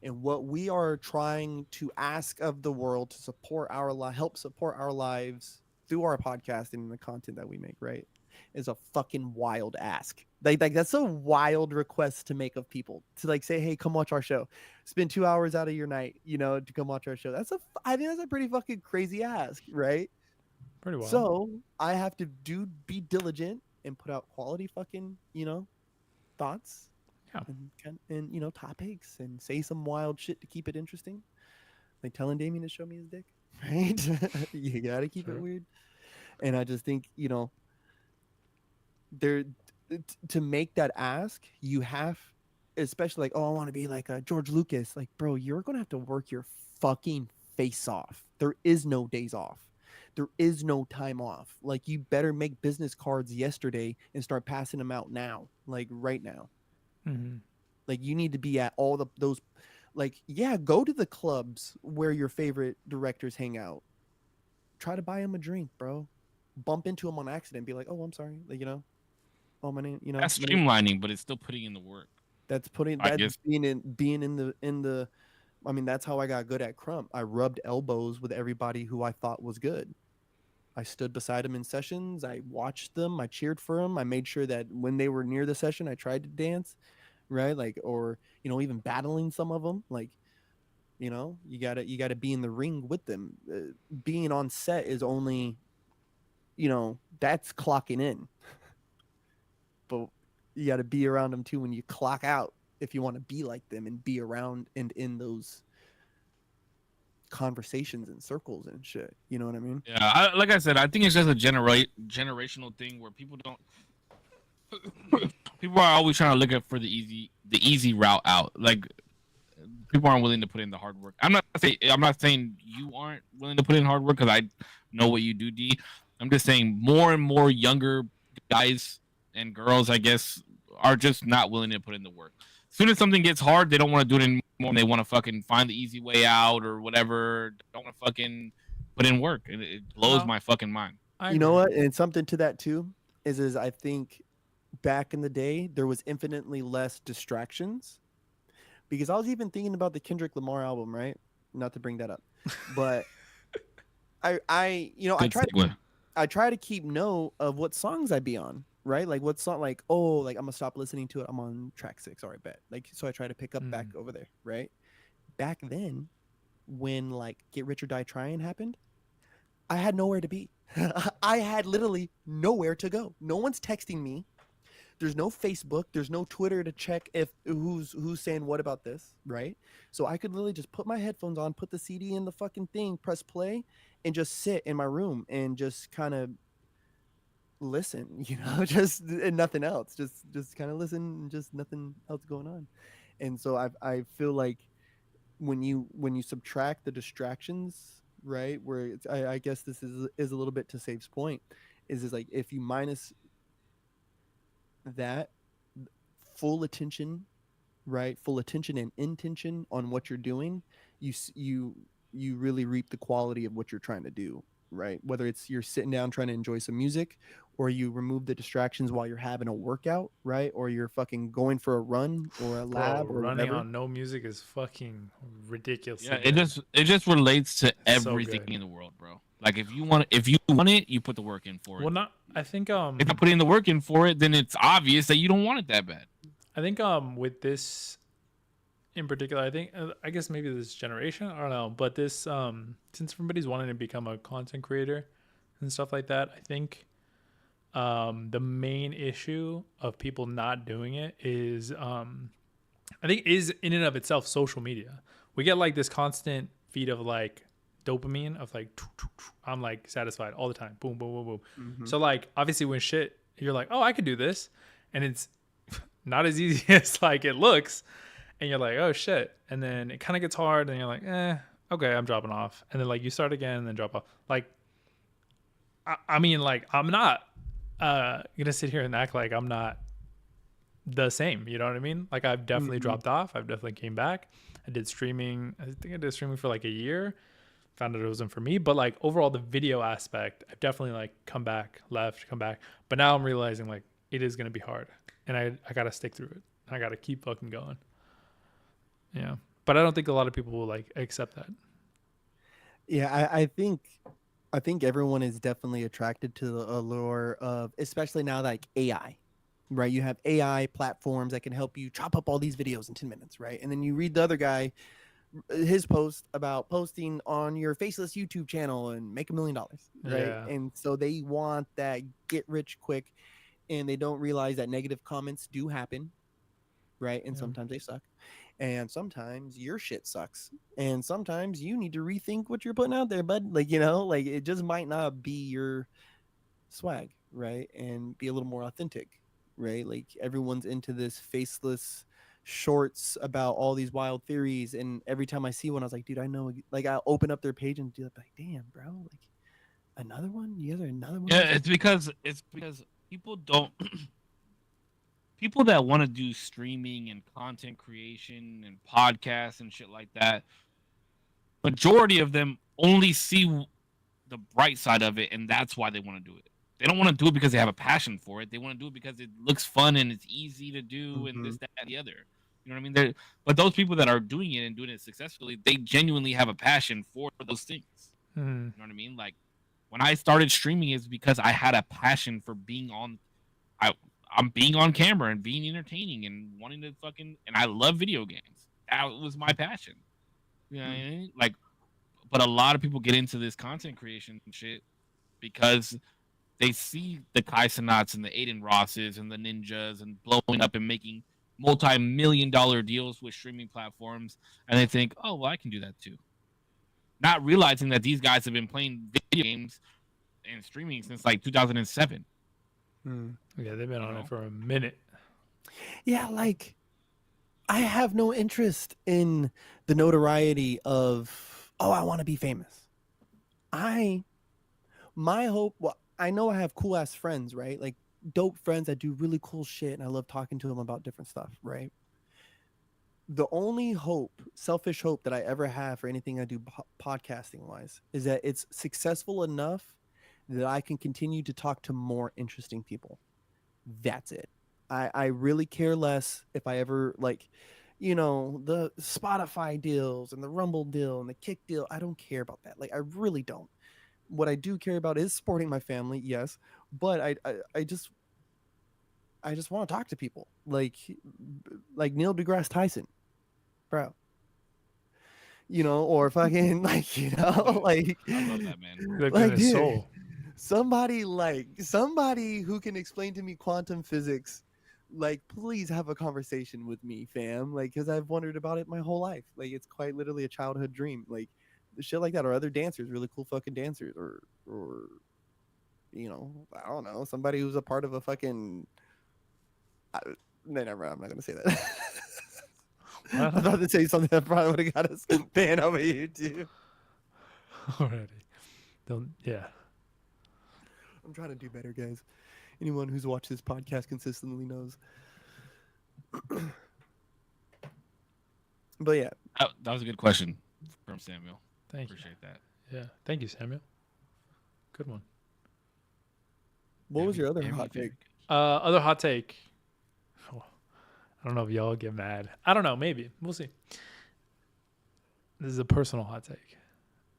And what we are trying to ask of the world to support help support our lives through our podcasting and the content that we make, right, is a fucking wild ask. Like that's a wild request to make of people to like say, hey, come watch our show, spend 2 hours out of your night, you know, to come watch our show. I think that's a pretty fucking crazy ask, right? Pretty well. So I have to be diligent and put out quality fucking, you know, thoughts. Yeah. And you know, topics and say some wild shit to keep it interesting. Like telling Damien to show me his dick. Right? You gotta keep it weird. And I just think, you know, there to make that ask, you have especially like, oh, I want to be like George Lucas. Like, bro, you're gonna have to work your fucking face off. There is no days off. There is no time off. Like, you better make business cards yesterday and start passing them out now, like right now. Mm-hmm. Like, you need to be at all those, like, yeah, go to the clubs where your favorite directors hang out. Try to buy them a drink, bro. Bump into them on accident. Be like, oh, I'm sorry. Like, you know, oh, my name, you know. That's streamlining, but it's still putting in the work. That's being in the. I mean, that's how I got good at Crump. I rubbed elbows with everybody who I thought was good. I stood beside them in sessions. I watched them. I cheered for them. I made sure that when they were near the session, I tried to dance, right? Like, or you know, even battling some of them. Like, you know, you gotta be in the ring with them. Being on set is only, you know, that's clocking in, but you got to be around them too when you clock out if you want to be like them and be around and in those conversations and circles and shit. You know what I mean? Yeah, like I said, I think it's just a generational thing where people are always trying to look at for the easy route out. Like, people aren't willing to put in the hard work. I'm not saying you aren't willing to put in hard work because I know what you do, D. I'm just saying more and more younger guys and girls, I guess, are just not willing to put in the work. As soon as something gets hard, they don't want to do it anymore. They want to fucking find the easy way out or whatever. They don't want to fucking put in work. It blows my fucking mind. You know what? And something to that too is I think back in the day there was infinitely less distractions. Because I was even thinking about the Kendrick Lamar album, right? Not to bring that up, but I you know, I try to keep note of what songs I be on, right? Like what song, like, oh, like I'm gonna stop listening to it. I'm on track 6. All right, bet. Like, so I try to pick up back over there, right? Back then, when like Get Rich or Die Trying happened, I had nowhere to be. I had literally nowhere to go. No one's texting me. There's no Facebook. There's no Twitter to check if who's saying what about this, right? So I could literally just put my headphones on, put the CD in the fucking thing, press play, and just sit in my room and just kind of listen, you know, just and nothing else. Just kind of listen and just nothing else going on. And so I feel like when you subtract the distractions, right? Where it's, I guess this is a little bit to Save's point, is like if you minus that full attention, right? Full attention and intention on what you're doing, you really reap the quality of what you're trying to do. right? Whether it's you're sitting down trying to enjoy some music, or you remove the distractions while you're having a workout, right? Or you're fucking going for a run or a Bro, lab or running whatever. on no music is fucking ridiculously Yeah, it good. just relates to It's so everything good. in the world, bro. Like if you want it, you put the work in for it. Well, not. I think If you put in the work in for it, then it's obvious that you don't want it that bad. with this in particular, I think I guess maybe this generation, I don't know, but this since everybody's wanting to become a content creator and stuff like that, I think the main issue of people not doing it is I think is in and of itself social media. We get like this constant feed of like dopamine of like I'm like satisfied all the time. Boom, boom, boom, boom. Mhm. So like obviously when shit you're like, oh, I could do this, and it's not as easy as like it looks, and you're like, oh shit, and then it kind of gets hard, and you're like, okay, I'm dropping off, and then like you start again and then drop off. Like, I mean, like I'm not gonna sit here and act like I'm not the same. You know what I mean? Like I've definitely Mhm. dropped off. I've definitely came back. I did streaming. I think I did streaming for like a year. Found out it wasn't for me. But like overall, the video aspect, I've definitely like come back, left, come back. But now I'm realizing like it is gonna be hard, and I gotta stick through it. I gotta keep fucking going. Yeah. But I don't think a lot of people will like accept that. Yeah, I think everyone is definitely attracted to the allure of, especially now like AI, right? You have AI platforms that can help you chop up all these videos in 10 minutes, right? And then you read the other guy, his post about posting on your faceless YouTube channel and make $1 million, right? Yeah. And so they want that get rich quick, and they don't realize that negative comments do happen, right? And Yeah. sometimes they suck. And sometimes your shit sucks. And sometimes you need to rethink what you're putting out there, bud. Like, like it just might not be your swag, right? And be a little more authentic, right? Like everyone's into this faceless shorts about all these wild theories. And every time I see one, I was like, dude, I know. Like, I'll open up their page and do like, damn, bro, like another one? You guys are another one? Yeah, it's because people don't people that want to do streaming and content creation and podcasts and shit like that, majority of them only see the bright side of it, and that's why they want to do it. They don't want to do it because they have a passion for it. They want to do it because it looks fun and it's easy to do and this, that, and the other. You know what I mean? But those people that are doing it and doing it successfully, they genuinely have a passion for those things. Mhm. You know what I mean? Like when I started streaming, is because I had a passion for being on. I'm being on camera and being entertaining and wanting to fucking, and I love video games. That was my passion. You know what I mean? Like, but a lot of people get into this content creation shit because they see the Kai Cenats and the Aiden Rosses and the Ninjas and blowing up and making multi-million-dollar deals with streaming platforms, and they think, oh, well, I can do that too. Not realizing that these guys have been playing video games and streaming since like 2007. Yeah, they've been on know? it for a minute. Yeah, like I have no interest in the notoriety of, oh, I want to be famous. My hope, well, I know I have cool ass friends, right? Like dope friends that do really cool shit, and I love talking to them about different stuff, right? The only hope, selfish hope that I ever have for anything I do podcasting wise is that it's successful enough that I can continue to talk to more interesting people. That's it. I really care less if I ever like, the Spotify deals and the Rumble deal and the Kick deal. I don't care about that. Like I really don't. What I do care about is supporting my family, yes, but I just want to talk to people like Neil deGrasse Tyson, bro. Or fucking like like I love that, man. Like, like in his dude, soul. somebody who can explain to me quantum physics, like please have a conversation with me, fam, like because I've wondered about it my whole life. Like it's quite literally a childhood dream, like shit like that, or other dancers, really cool fucking dancers, or I don't know, somebody who's a part of a fucking never mind, I'm not gonna say that. I was about to say something that probably would have got us banned over YouTube. Already. Don't. Yeah. I'm trying to do better, guys. Anyone who's watched this podcast consistently knows. But yeah, That was a good question from Samuel. Thank you. Appreciate that. Yeah. Thank you, Samuel. Good one. What was your other Every hot take? Other hot take. Oh, I don't know if y'all get mad. I don't know. Maybe we'll see. This is a personal hot take.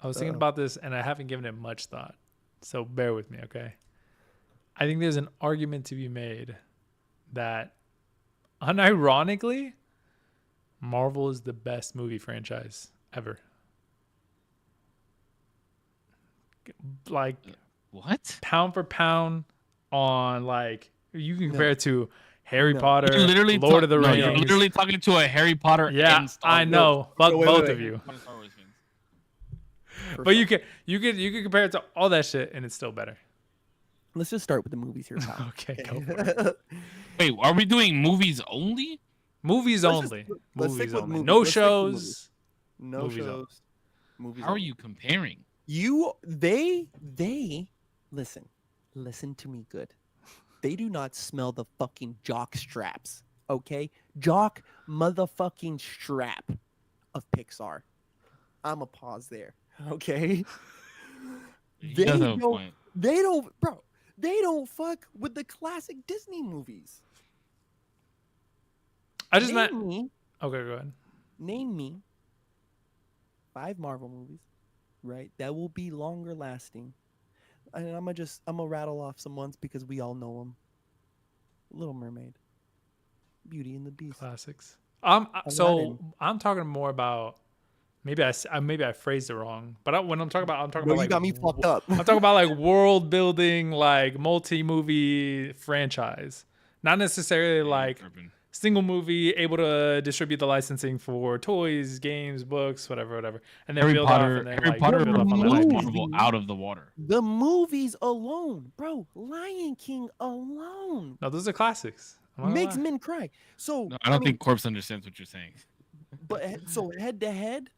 I was thinking about this and I haven't given it much thought. So bear with me, okay? I think there's an argument to be made that unironically, Marvel is the best movie franchise ever. Like What? pound for pound on like you can No. compare it to Harry No. Potter, You're literally Lord of the no, Rings. you're literally talking to a Harry Potter. Yeah, and Star I Wars- know. Fuck wait, both wait. of you. Star Wars fans. But you can compare it to all that shit and it's still better. Let's just start with the movies here, pal. Okay, go for it. Wait, are we doing movies only? Movies Let's just- only. let's stick Movies with only. movies. No Let's stick with shows. movies. No Movies only. shows. Movies. How are only. you comparing? Listen to me good. They do not smell the fucking jock straps, okay? Jock motherfucking strap of Pixar. I'm a pause there, okay? He They does have a don't- point. They don't fuck with the classic Disney movies. I just not. Name me, Okay, go ahead. name me 5 Marvel movies, right? That will be longer lasting. And I'm gonna rattle off some ones because we all know them. Little Mermaid, Beauty and the Beast. Classics. Aladdin. So I'm talking more about maybe I phrased it wrong, but when I'm talking about Bro, about you like got me fucked up. I'm talking about like world building, like multi-movie franchise, not necessarily like Urban. single movie able to distribute the licensing for toys, games, books, whatever, and then Harry build Potter. off and then Harry like Potter build up on that. movies. blew Marvel out of the water. The movies alone, bro, Lion King alone No, those are classics. I'm not gonna makes lie. men cry. So No, I don't mean, think Corpse understands what you're saying. But so head to head,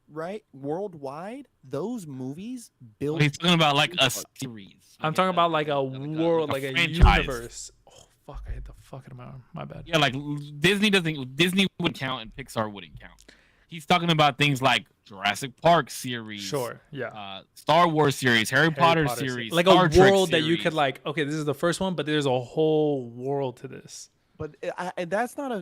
right? Worldwide, those movies built. He's talking about like a Pixar. series. I'm talking about like a world, like a franchise. universe. Oh fuck! I hit the fuck out of my arm. My bad. Yeah, like Disney wouldn't count and Pixar wouldn't count. He's talking about things like Jurassic Park series, Sure. Yeah. Star Wars series, Harry Potter series, like Star a Trek world that you series. could like. Okay, this is the first one, but there's a whole world to this. But that's not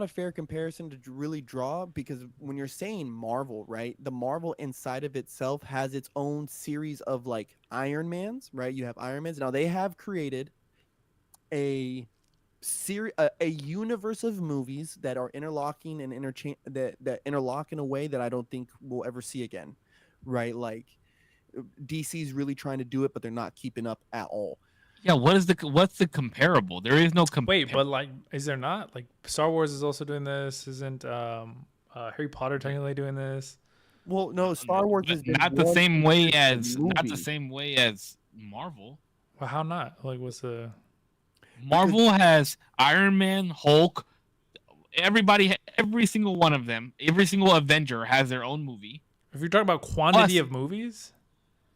a fair comparison to really draw, because when you're saying Marvel, right? The Marvel inside of itself has its own series of like Iron Mans, right? You have Iron Mans. Now they have created a universe of movies that are interlocking and that interlock in a way that I don't think we'll ever see again, right? Like DC's really trying to do it, but they're not keeping up at all. Yeah, what's the comparable? There is no Wait, but like, is there not like Star Wars is also doing this? Isn't Harry Potter technically doing this? Well, no, Star Wars But has been not the one same way as movie. Marvel. Well, how not? Like, what's the? Marvel has Iron Man, Hulk, every single one of them, every single Avenger has their own movie. If you're talking about quantity Plus- of movies,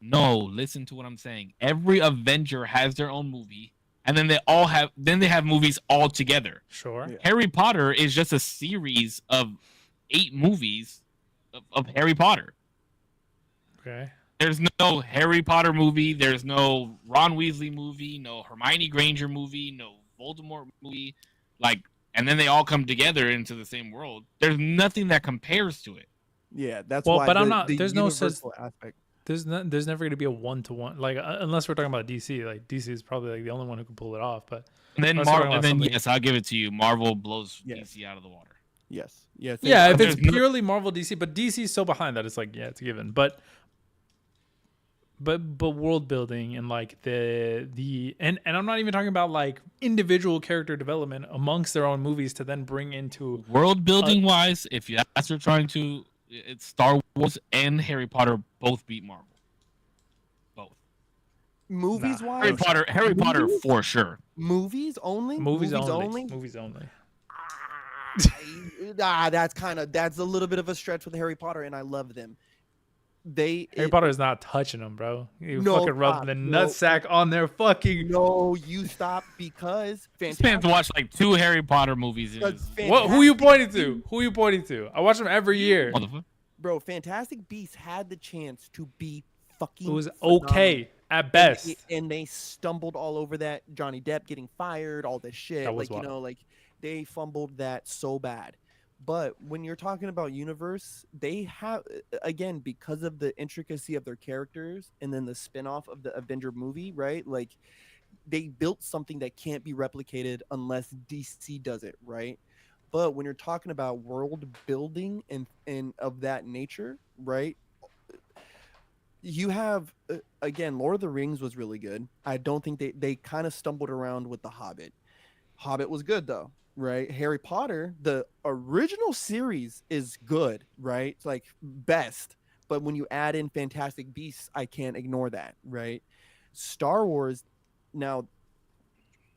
No, listen to what I'm saying. Every Avenger has their own movie, and then they have movies all together. sure. Yeah. Harry Potter is just a series of 8 movies of Harry Potter. Okay. There's no Harry Potter movie. There's no Ron Weasley movie. No Hermione Granger movie. No Voldemort movie. And then they all come together into the same world. There's nothing that compares to it. Yeah, that's Well, why. but I'm the- not- the there's no such- universal aspect. There's never going to be a one-to-one, like unless we're talking about DC. Like DC is probably like the only one who can pull it off. But And then Unless we're talking Marvel. about And then something- yes, I'll give it to you. Marvel blows Yes. DC out of the water. Yes, yes. yeah, if there's it's no- purely Marvel DC, but DC is so behind that it's like yeah, it's a given. But world building and like the and I'm not even talking about like individual character development amongst their own movies to then bring into World building wise, if you guys are trying to, it's Star Wars and Harry Potter both beat Marvel. Both. movies Nah. wise. Harry Potter Movies? for sure. Movies only. movies only. Movies only. That's a little bit of a stretch with Harry Potter, and I love them. Harry Potter is not touching them, bro. You No, fucking rub stop. the No. nutsack on their fucking. No, you stop because This man's watched like 2 Harry Potter movies. In his, What? Who you pointing to? Who you pointing to? I watch them every year. motherfucker. Bro, Fantastic Beasts had the chance to be fucking. It was phenomenal. okay. At and best. they stumbled all over that. Johnny Depp getting fired, all this shit. That was Like, you wild. know, like they fumbled that so bad. But when you're talking about universe, they have again because of the intricacy of their characters and then the spin-off of the Avenger movie, right? Like they built something that can't be replicated unless DC does it, right? But when you're talking about world building and of that nature, right? You have again, Lord of the Rings was really good. I don't think they kind of stumbled around with the Hobbit. Hobbit was good though, right? Harry Potter, the original series is good, right? It's like best. But when you add in Fantastic Beasts, I can't ignore that, right? Star Wars, now,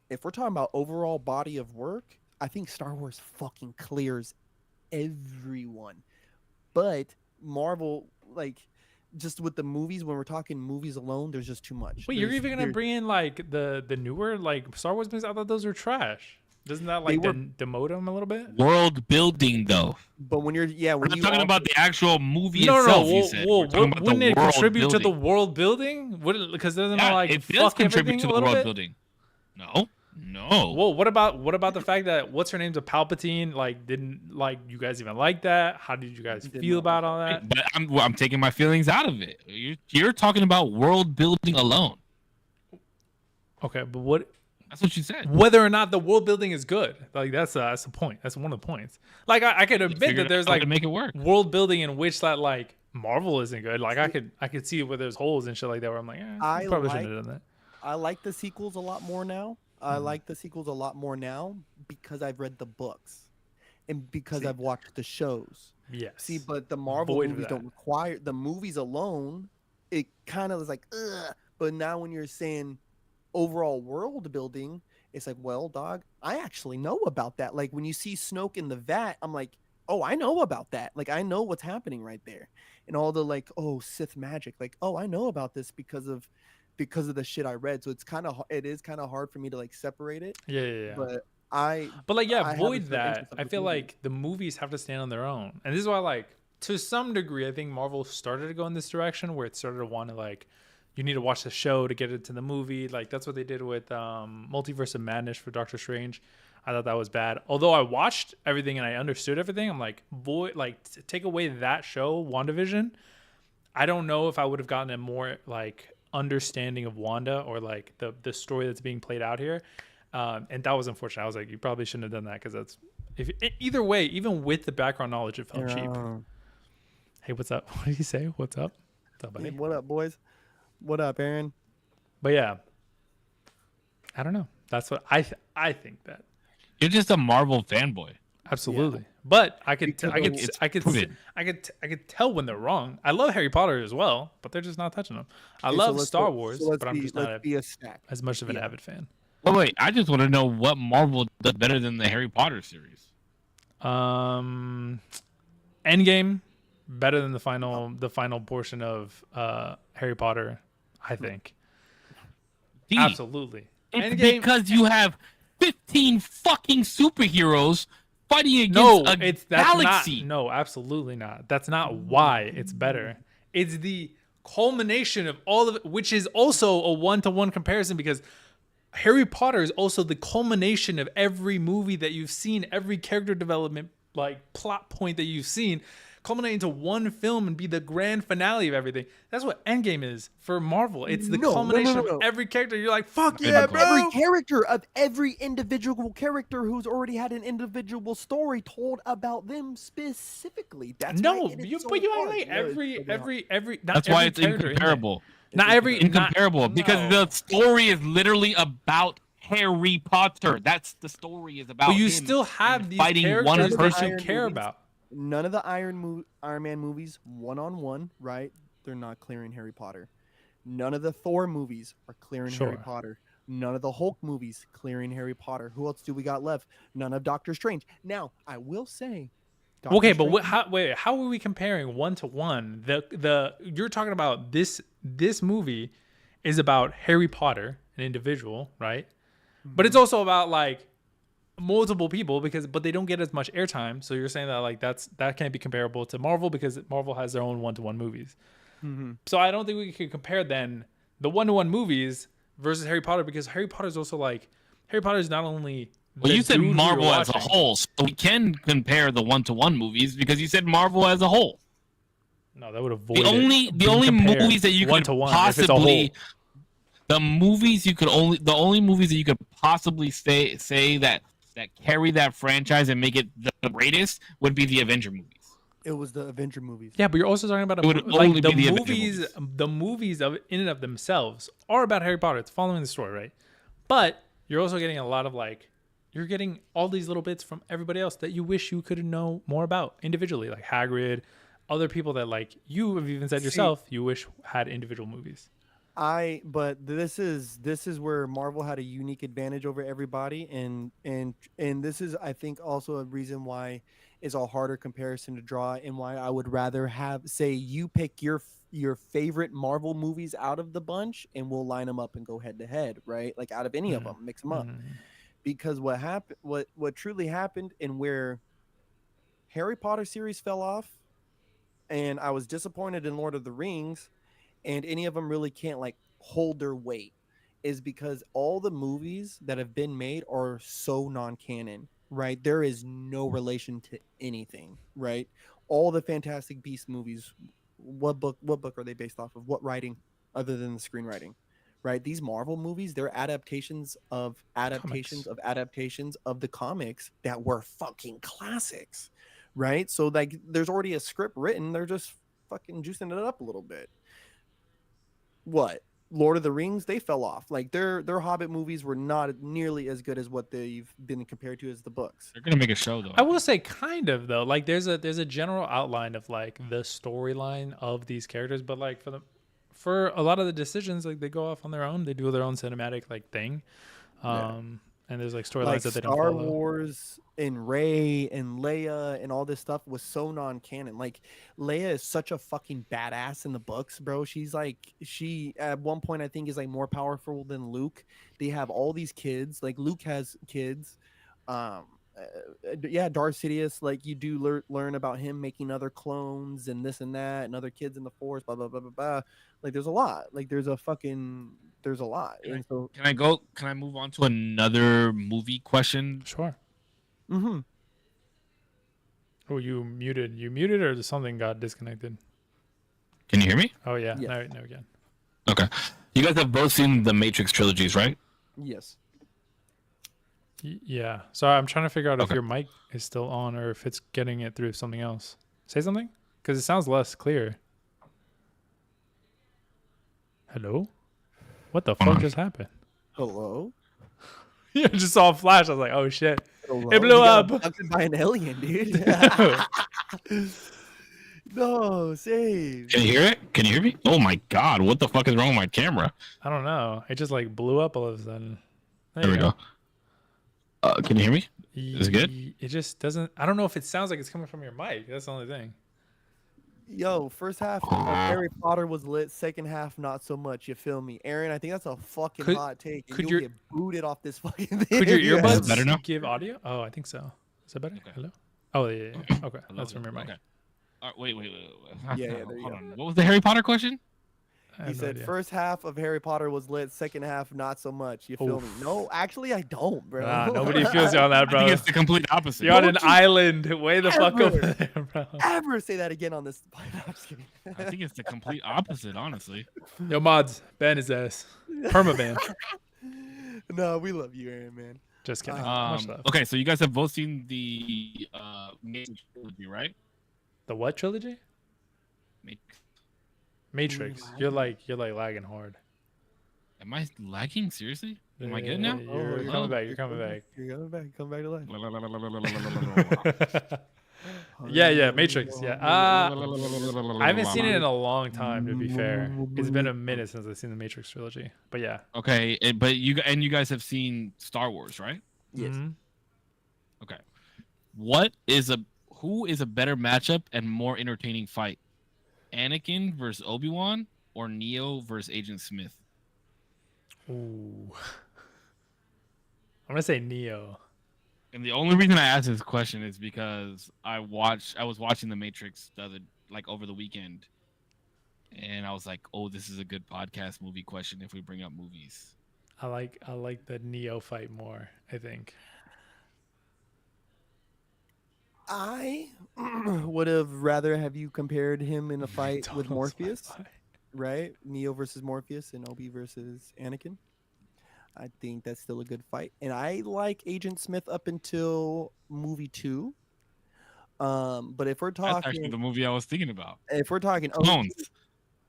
if we're talking about overall body of work, I think Star Wars fucking clears everyone. But Marvel, like, just with the movies, when we're talking movies alone, there's just too much. Wait, you're even gonna bring in like the newer like Star Wars movies? I thought those were trash. Doesn't that like demote them a little bit? World building, though. But when you're We're when not you talking about the actual movie No, itself. no. You said. Well, We're talking about the wouldn't it world contribute to the building. world building? Would because doesn't Yeah, it like it does fuck contribute everything to a the little world bit? building. No, no. Well, what about the fact that what's her name's a Palpatine? Like, didn't like you guys even like that? How did you guys Did feel not about all that? But I'm taking my feelings out of it. You're talking about world building alone. Okay, but what? That's what you said. Whether or not the world building is good, like that's the point. That's one of the points. Like I could admit Figured that out there's how like to make it work. world building in which that like Marvel isn't good. Like I could see where there's holes and shit like that where I'm like, I you probably like- shouldn't have done that. I like the sequels a lot more now. I like the sequels a lot more now because I've read the books and because See. I've watched the shows. Yes. See, but the Marvel Void of movies that. don't require the movies alone. It kind of is like, ugh. But now when you're saying overall world building, it's like, well, dog, I actually know about that. Like when you see Snoke in the vat, I'm like, oh, I know about that. Like I know what's happening right there, and all the like, oh, Sith magic. Like, oh, I know about this because of the shit I read. So it is kind of hard for me to like separate it. Yeah. But But like, I yeah, have a void certain that. interest of I the feel movie. like the movies have to stand on their own, and this is why, like, to some degree, I think Marvel started to go in this direction where it started to want to like, you need to watch the show to get into the movie. Like that's what they did with Multiverse of Madness for Doctor Strange. I thought that was bad. Although I watched everything and I understood everything, I'm like, void. Like, take away that show, WandaVision. I don't know if I would have gotten a more like understanding of Wanda or like the story that's being played out here. And that was unfortunate. I was like, you probably shouldn't have done that because that's either way, even with the background knowledge, it felt cheap. Hey, what's up? What did you say? What's up? What's up, buddy? What up, boys? What up, Aaron? But yeah, I don't know. That's what I think that You're just a Marvel fanboy. absolutely. But I could It's proven. I could tell when they're wrong. I love Harry Potter as well, but they're just not touching them. I Okay, so love let's Star go- Wars, so let's but I'm be- just let's not be a stack. as much of an Yeah. avid fan. Oh wait, I just want to know what Marvel does better than the Harry Potter series. Endgame better than the final portion of Harry Potter, I think. D, Absolutely. it's Endgame because you have 15 fucking superheroes fighting against no, a that's galaxy. not. No, absolutely not. That's not why it's better. It's the culmination of all of it, which is also a one-to-one comparison because Harry Potter is also the culmination of every movie that you've seen, every character development, like plot point that you've seen, culminate into one film and be the grand finale of everything. That's what Endgame is for Marvel. It's the No, culmination no. of every character. You're like, fuck Not yeah, even bro. Every character of every individual character who's already had an individual story told about them specifically. That's No, why it is so but you act hard. like No, it's so hard. every. Not That's why every it's character in there. incomparable. Not every Incomparable not- because no. the story is literally about Harry Potter. That's the story is about. But you him still have these fighting one characters that person. you care Movies. about. None of the Iron Man movies one-on-one, right? They're not clearing Harry Potter. None of the Thor movies are clearing Harry Sure. Potter. None of the Hulk movies clearing Harry Potter. Who else do we got left? None of Doctor Strange. Now, I will say, Doctor Okay, but Strange- how are we comparing one to one? You're talking about this movie is about Harry Potter, an individual, right? But it's also about like multiple people but they don't get as much airtime. So you're saying that like that can't be comparable to Marvel because Marvel has their own one-to-one movies. Mhm. So I don't think we could compare then the one-to-one movies versus Harry Potter, because Harry Potter's also like Harry Potter's not only Well, the you said dude who you're Marvel as a watching. whole, so we can compare the one-to-one movies because you said Marvel as a whole. No, that would avoid The only it. Being only compared movies that you could one-to-one, if it's a possibly whole. the only movies that you could possibly say that carry that franchise and make it the greatest would be the Avenger movies. It was the Avenger movies. Yeah, but you're also talking about It would like only the be the Avenger movies. movies. The movies of in and of themselves are about Harry Potter. It's following the story, right? But you're also getting a lot of like, you're getting all these little bits from everybody else that you wish you could know more about individually, like Hagrid, other people that like you have even said yourself you wish had individual movies. But this is where Marvel had a unique advantage over everybody, and this is, I think, also a reason why it's a harder comparison to draw, and why I would rather say you pick your favorite Marvel movies out of the bunch, and we'll line them up and go head to head, right? Like out of any of them, mix them up. Because what happened, what truly happened, and where Harry Potter series fell off, and I was disappointed in Lord of the Rings, and any of them really can't like hold their weight, is because all the movies that have been made are so non-canon, right? There is no relation to anything, right? All the Fantastic Beasts movies, what book are they based off of? What writing other than the screenwriting, right? These Marvel movies, they're adaptations of the comics that were fucking classics, right? So like there's already a script written, they're just fucking juicing it up a little bit. What Lord of the Rings, they fell off. Like their Hobbit movies were not nearly as good as what they've been compared to as the books. They're gonna make a show though. I will say kind of though. Like there's a general outline of like the storyline of these characters, but like for a lot of the decisions, like they go off on their own. They do their own cinematic like thing. And there's like storylines Like that they don't Star follow. Wars and Rey and Leia and all this stuff was so non-canon. Like Leia is such a fucking badass in the books, bro. She at one point I think is like more powerful than Luke. They have all these kids. Like Luke has kids. Darth Sidious, like you do learn about him making other clones and this and that and other kids in the Force, blah blah blah blah blah. Like there's a lot. Like there's a lot. And so Can I move on to another movie question? Sure. mm-hmm. Oh, you muted or something got disconnected? Can you hear me? Oh yeah, Yeah. no again. Okay. You guys have both seen the Matrix trilogies, right? Yes. Yeah. So I'm trying to figure out if Okay. your mic is still on or if it's getting it through something else. Say something, because it sounds less clear. Hello? What the fuck just happened? Hello. You just saw a flash. I was like, oh shit. Hello? It blew You got up. abducted by an alien, dude. No, save. Can you hear it? Can you hear me? Oh my god, what the fuck is wrong with my camera? I don't know. It just like blew up all of a sudden. There we go. Can you hear me? Is it good? It just doesn't. I don't know if it sounds like it's coming from your mic. That's the only thing. Yo, first half of Harry Potter was lit. Second half, not so much. You feel me, Aaron? I think that's a fucking hot take. And could you'll your- get booted off this fucking thing. Could your Yeah. earbuds better now? give audio? Oh, I think so. Is that better? Okay. Hello? Oh yeah. Okay, Hello? that's from your mic. Okay. Wait. Yeah, there you Hold go. on. What was the Harry Potter question? I He have no said idea. first half of Harry Potter was lit. Second half, not so much. You feel me? No, actually, I don't, bro. Nah, nobody feels you on that, I bro. think it's the complete opposite. You're on Don't an you island, way the fuck ever- over there, bro. Ever say that again on this? I'm just kidding. I think it's the complete opposite, honestly. Yo, mods, ban his ass. Permaban. No, we love you, Aaron, man. Just kidding. Much Um, love. okay, so you guys have both seen the Matrix trilogy, right? The what trilogy? Matrix. Matrix. You're like lagging hard. Am I lagging? Seriously? Am I good now? You're yeah. coming back. You're coming back. You're coming back. Come back to life. Yeah, Matrix. Yeah. I haven't seen it in a long time, to be fair. It's been a minute since I've seen the Matrix trilogy. But yeah. Okay, but you guys have seen Star Wars, right? Yes. Mhm. Okay. Who is a better matchup and more entertaining fight? Anakin versus Obi-Wan or Neo versus Agent Smith? Ooh. I'm gonna say Neo. And the only reason I asked this question is because I was watching The Matrix over the weekend, and I was like, oh, this is a good podcast movie question if we bring up movies. I like the Neo fight more, I think. I would have rather have you compared him in a fight with McDonald's Morpheus, Wi-Fi. right? Neo versus Morpheus and Obi versus Anakin. I think that's still a good fight, and I like Agent Smith up until movie 2. But if we're That's actually the talking, movie I was thinking about. if we're talking, Clones.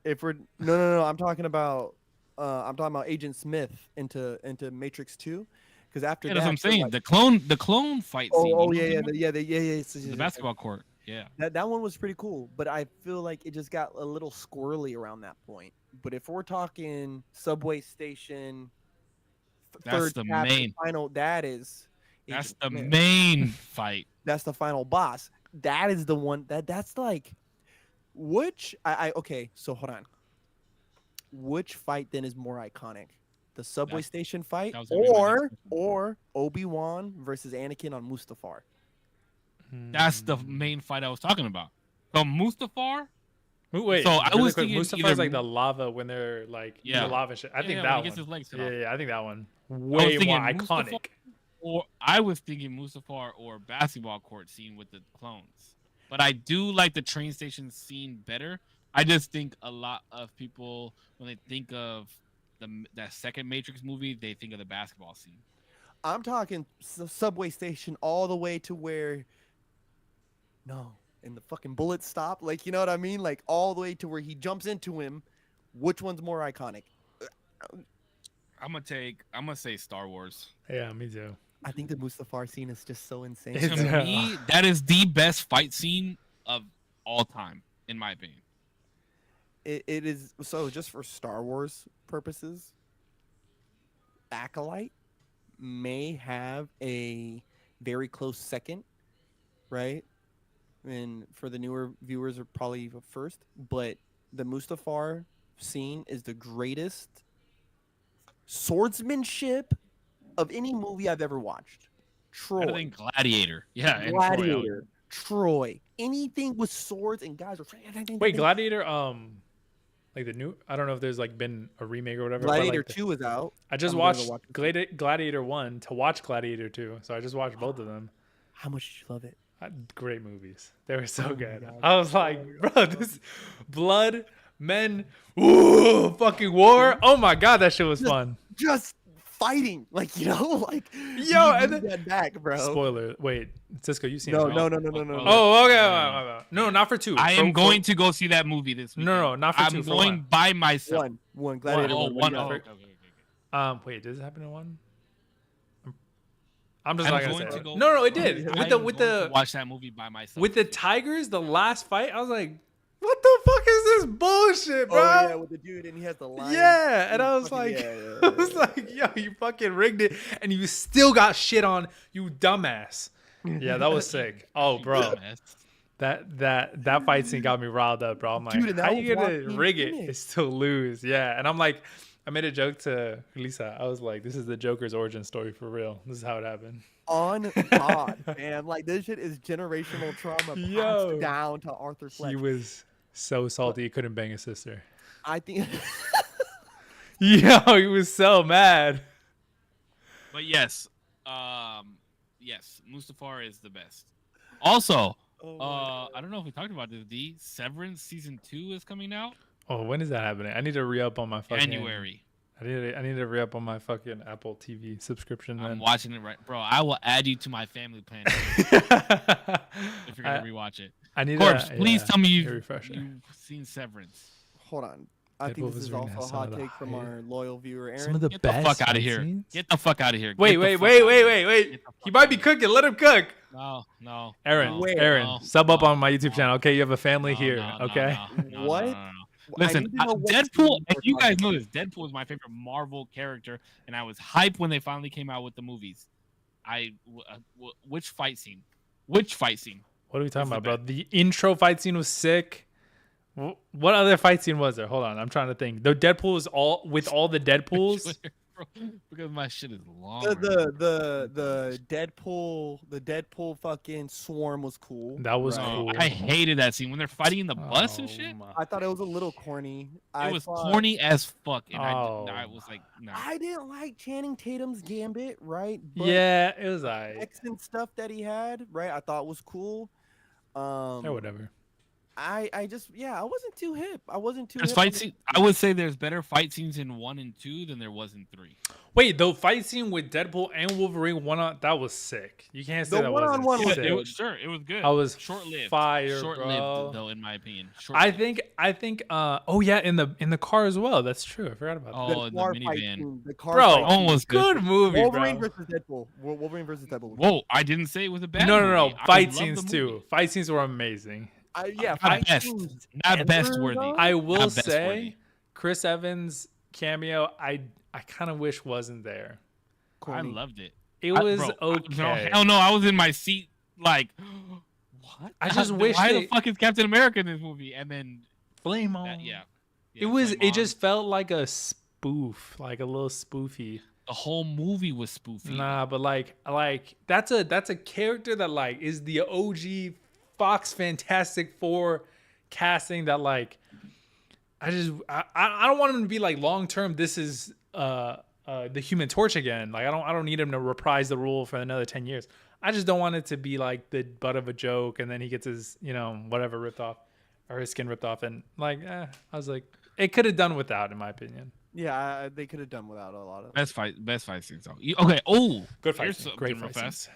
if we're no, I'm talking about Agent Smith into Matrix 2, because after Yeah, that, that's what I'm I feel saying. like- The clone fight oh, scene. oh you know yeah, what I'm yeah, talking yeah, about? The basketball court. Yeah. that one was pretty cool, but I feel like it just got a little squirrely around that point. But if we're talking subway station, That's third the chapter, main. final, That's Agent the Smith. main fight. That's the final boss. That is the one that's like, which I okay. So hold on. Which fight then is more iconic? The subway That's- station fight, that was gonna be my next question. or Obi-Wan versus Anakin on Mustafar? That's the Hmm. main fight I was talking about. So Mustafar. Wait, So I really was quick, thinking Mustafa's either- like the lava when they're like Yeah. the lava shit. I think when that he gets one. his legs cut Yeah, off. yeah, I think that one was way more thinking iconic. Mustafa- Or I was thinking Mustafar or basketball court scene with the clones. But I do like the train station scene better. I just think a lot of people, when they think of that second Matrix movie, they think of the basketball scene. I'm talking subway station all the way to where, no, and the fucking bullets stop. Like, you know what I mean? Like all the way to where he jumps into him. Which one's more iconic? I'm gonna say Star Wars. Yeah, me too. I think the Mustafar scene is just so insane. It's- To Yeah. me, that is the best fight scene of all time, in my opinion. It is. So just for Star Wars purposes, Acolyte may have a very close second, right? And for the newer viewers, are probably first. But the Mustafar scene is the greatest swordsmanship of any movie I've ever watched. Better Troy, than Gladiator. Yeah, and Gladiator, Troy, anything with swords and guys. Wait, Gladiator. Like the new. I don't know if there's like been a remake or whatever. but, Gladiator like, 2 is out. I just I'm gonna watched watch it too. Gladiator 1 to watch Gladiator 2, so I just watched both of them. How much did you love it? Great movies. They were so Oh my good. God. I was like, bro, this blood, men, ooh, fucking war. Oh my god, that shit was fun. Just fighting, like like Yo, and need then- that back, bro. Spoiler. Wait, Cisco, you seen No, it? no, right? no, no, no, no. no. Oh, okay. Yeah. No, not for 2. I am For- going to go see that movie this weekend. No, not for I'm 2. For going one. by myself. One Gladiator. Oh, one, one. yeah. Oh, okay, okay. Wait, does it happen in 1? I'm just I'm not gonna going say to it. go- No, it did. Yeah. With I'm the going to watch that movie by myself. with the Tigers, the last fight, I was like, what the fuck is this bullshit, bro? Oh yeah, with the dude, and he has the line. Yeah, and I was Fucking- like, yeah, yeah, I was like, yo, you fucking rigged it, and you still got shit on, you dumbass. Yeah, that was sick. Oh, bro, Dumbass. that fight scene got me riled up, bro. I'm like, Dude, and how that you was gonna Joaquin rig it Phoenix. and still lose? Yeah, and I'm like, I made a joke to Lisa. I was like, this is the Joker's origin story for real. This is how it happened. On God, man, like this shit is generational trauma Yo. passed down to Arthur He Fletcher. was so salty he couldn't bang his sister. I think. Yo, he was so mad. But yes, yes, Mustafar is the best. Also, Oh my God. I don't know if we talked about this. D Severance season 2 is coming out Oh, when is that happening? I need to re-up on my fucking January. I need to re-up on my fucking Apple TV subscription. I'm Then. watching it right, bro. I will add you to my family plan if you're gonna rewatch it. I need Corpse, please tell me a you've refresher. seen Severance. Hold on. I Deadpool think this was is really also a some of hot the take from higher- our loyal viewer Aaron. Some of the Get the best fuck out of fight here. scenes? Get the fuck out of here. Get Wait, the wait, fuck wait, outta wait, here. wait, wait. Get the He fuck might outta be here. cooking. Let him cook. No. Aaron, no, Aaron, no, sub up no, on my YouTube no, channel. Okay, you have a family no, here. no, Okay. no, What? I need Listen, to know what Deadpool. scene If we're you guys talking know this, Deadpool is my favorite Marvel character, and I was hyped when they finally came out with the movies. Which fight scene? Which fight scene? What are we talking It's the about, bro? The intro fight scene was sick. What other fight scene was there? Hold on, I'm trying to think. The Deadpool is all with all the Deadpools. because my shit is long. The Deadpool fucking swarm was cool. That was right? cool. I hated that scene when they're fighting in the bus and Oh shit. my- I thought it was a little corny. It was corny as fuck, and I Oh. was like, no. I didn't like Channing Tatum's Gambit, right? But Yeah, it was the alright. accent stuff that he had, right? I thought was cool. Or whatever. I just I wasn't too hip. I wasn't too There's hip fight on the- scene. I would say there's better fight scenes in 1 and 2 than there was in 3. Wait, the fight scene with Deadpool and Wolverine that was sick. You can't say The that one-on-one wasn't was sick. It was sure it was good. I was short-lived. fire, Short-lived bro. though, in my opinion. I Short-lived. think oh yeah, in the car as well. That's true. I forgot about that. Oh, the car fight minivan. scene, the car Bro, fight Oh, was good. good movie, Wolverine bro. versus Deadpool. Wolverine versus Deadpool. Whoa, I didn't say it was a bad. No, movie. I fight love scenes the too. movie. Fight scenes were amazing. Not fight best. scenes Not ever, best worthy. though? I will Not best say, worthy. Chris Evans cameo, I kind of wish wasn't there. I Corny. loved it. It was Bro, okay. hell no, I was in my seat like, what? I just wish why they- the fuck is Captain America in this movie? And then Flame on. yeah, It was. Flame It on. just felt like a spoof, like a little spoofy. the whole movie was spoofy. Nah, but like that's a character that like is the OG Fox Fantastic Four casting that like I don't want him to be like long term. This is the Human Torch again. Like I don't need him to reprise the role for another 10 years. I just don't want it to be like the butt of a joke and then he gets his whatever ripped off or his skin ripped off and like I was like it could have done without in my opinion. Yeah, they could have done without a lot of. Best fight scenes though. Okay. Oh, Good fight. here's Scene. something Great real fight fast. scenes.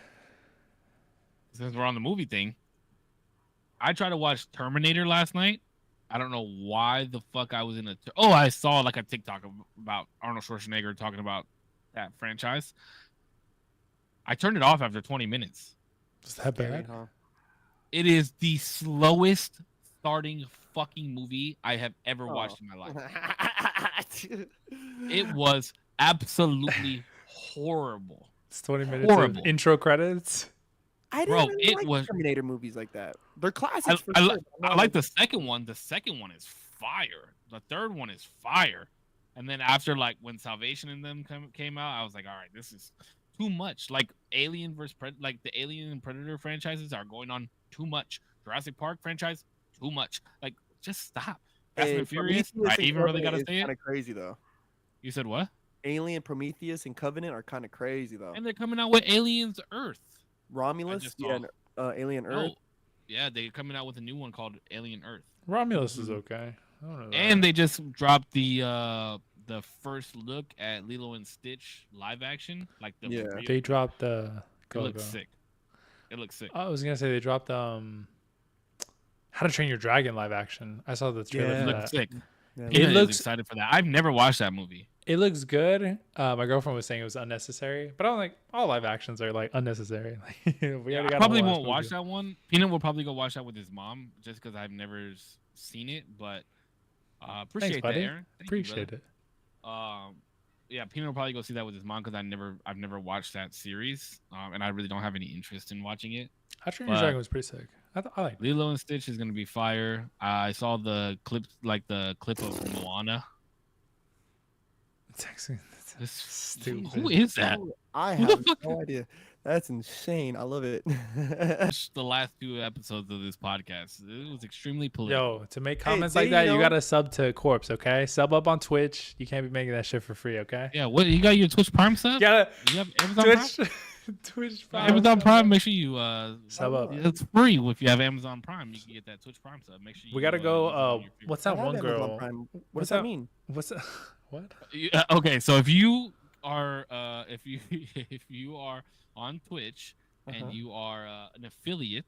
Since we're on the movie thing, I tried to watch Terminator last night. I don't know why the fuck I was in I saw like a TikTok about Arnold Schwarzenegger talking about that franchise. I turned it off after 20 minutes. Is that bad? Huh? It is the slowest starting fucking movie I have ever watched in my life. It was absolutely horrible. It's 20 minutes Horrible. of intro credits. I didn't Bro, really it like was- Terminator movies like that. They're classics. for I sure, but I not like the second one. The second one is fire. The third one is fire. And then after like when Salvation and them came out, I was like, all right, this is too much. Like Alien versus like the Alien and Predator franchises are going on too much. Jurassic Park franchise, too much. Like just stop. Fast Hey, and Furious. Prometheus I and even really Covenant gotta is say it. Kind of crazy though. You said what? Alien, Prometheus, and Covenant are kind of crazy though. And they're coming out with Aliens Earth. Romulus, just yeah, saw- and, Alien Earth. Oh, yeah, they're coming out with a new one called Alien Earth. Romulus is okay. I don't know. And they just dropped the first look at Lilo and Stitch live action, like the Yeah. real- they dropped it go. looks sick. It looks sick. I was gonna say they dropped How to Train Your Dragon live action. I saw the trailer Yeah. It for looks that. sick. Yeah, It Peanut is looks- excited for that. I've never watched that movie. It looks good. My girlfriend was saying it was unnecessary, but I'm like, all live actions are like unnecessary. we already I got a probably whole ass won't watch movie. that one. Peanut will probably go watch that with his mom, just because I've never seen it. But appreciate that, buddy. Aaron. Thank you, Appreciate brother. it. Yeah, Peanut will probably go see that with his mom because I've never watched that series, and I really don't have any interest in watching it. How to Train Your but- Dragon was pretty sick. I like. Lilo and Stitch is gonna be fire. I saw the clip of Moana. It's actually This stupid. Who is that? I Who the have fuck- no idea. That's insane. I love it. Watched the last 2 episodes of this podcast. It was extremely political. Yo, to make comments they like that, you know- gotta sub to Corpse, okay? Sub up on Twitch. You can't be making that shit for free, okay? Yeah, what you got your Twitch Prime sub? You gotta You have Amazon Prime? Twitch, Twitch Prime. Amazon Prime. Make sure you Sub up. It's free if you have Amazon Prime. You can get that Twitch Prime sub. Make sure you. We gotta go. use it on your favorite- What's I that have one Amazon girl? Prime. What What's does that that- mean? What's that? What? Okay, so if you are if you are on Twitch Uh-huh. and you are an affiliate,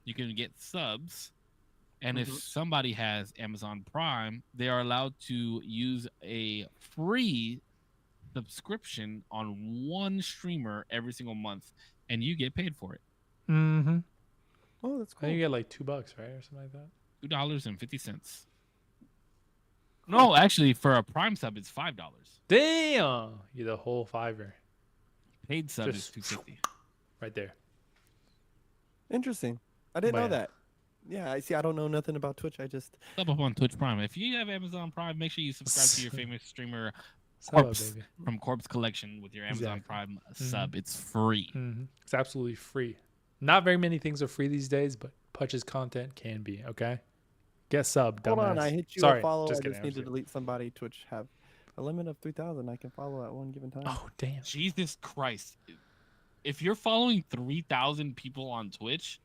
you can get subs. And if Mhm. somebody has Amazon Prime, they are allowed to use a free subscription on one streamer every single month, and you get paid for it. Mm-hmm. Oh, that's I cool. think you get like $2, right, or something like that. $2.50. No, actually, for a Prime sub, it's $5. Damn, you the whole $5 Paid sub Just- is $2.50. right there. Interesting. I didn't But know yeah. that. Yeah, I see. I don't know nothing about Twitch. I just Sub up on Twitch Prime. If you have Amazon Prime, make sure you subscribe to your famous streamer Sub up, Corpse baby. from Corpse Collection with your Amazon Exactly. Prime sub. It's free. It's absolutely free. Not very many things are free these days, but Putch's content can be. Okay, get sub, dumbass. Hold on, I hit you Sorry, a follow. just I kidding. just need to delete somebody. Twitch have a limit of 3,000 I can follow at one given time. Oh damn. Jesus Christ! If you're following 3,000 people on Twitch,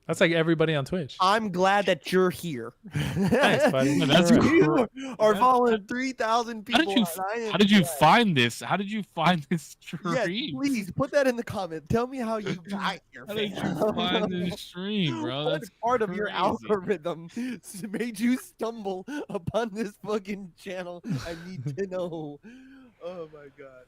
That's like everybody on Twitch. I'm glad that you're here. Thanks, buddy. Yeah, that's You're You are That- following 3,000 how people. did you and I am how did you glad. find this? How did you find this Yeah, stream? please put that in the comment. Tell me how you got here. How did you fam. find this stream, bro? What That's part of your crazy. algorithm made you stumble upon this fucking channel? I need to know. Oh my god.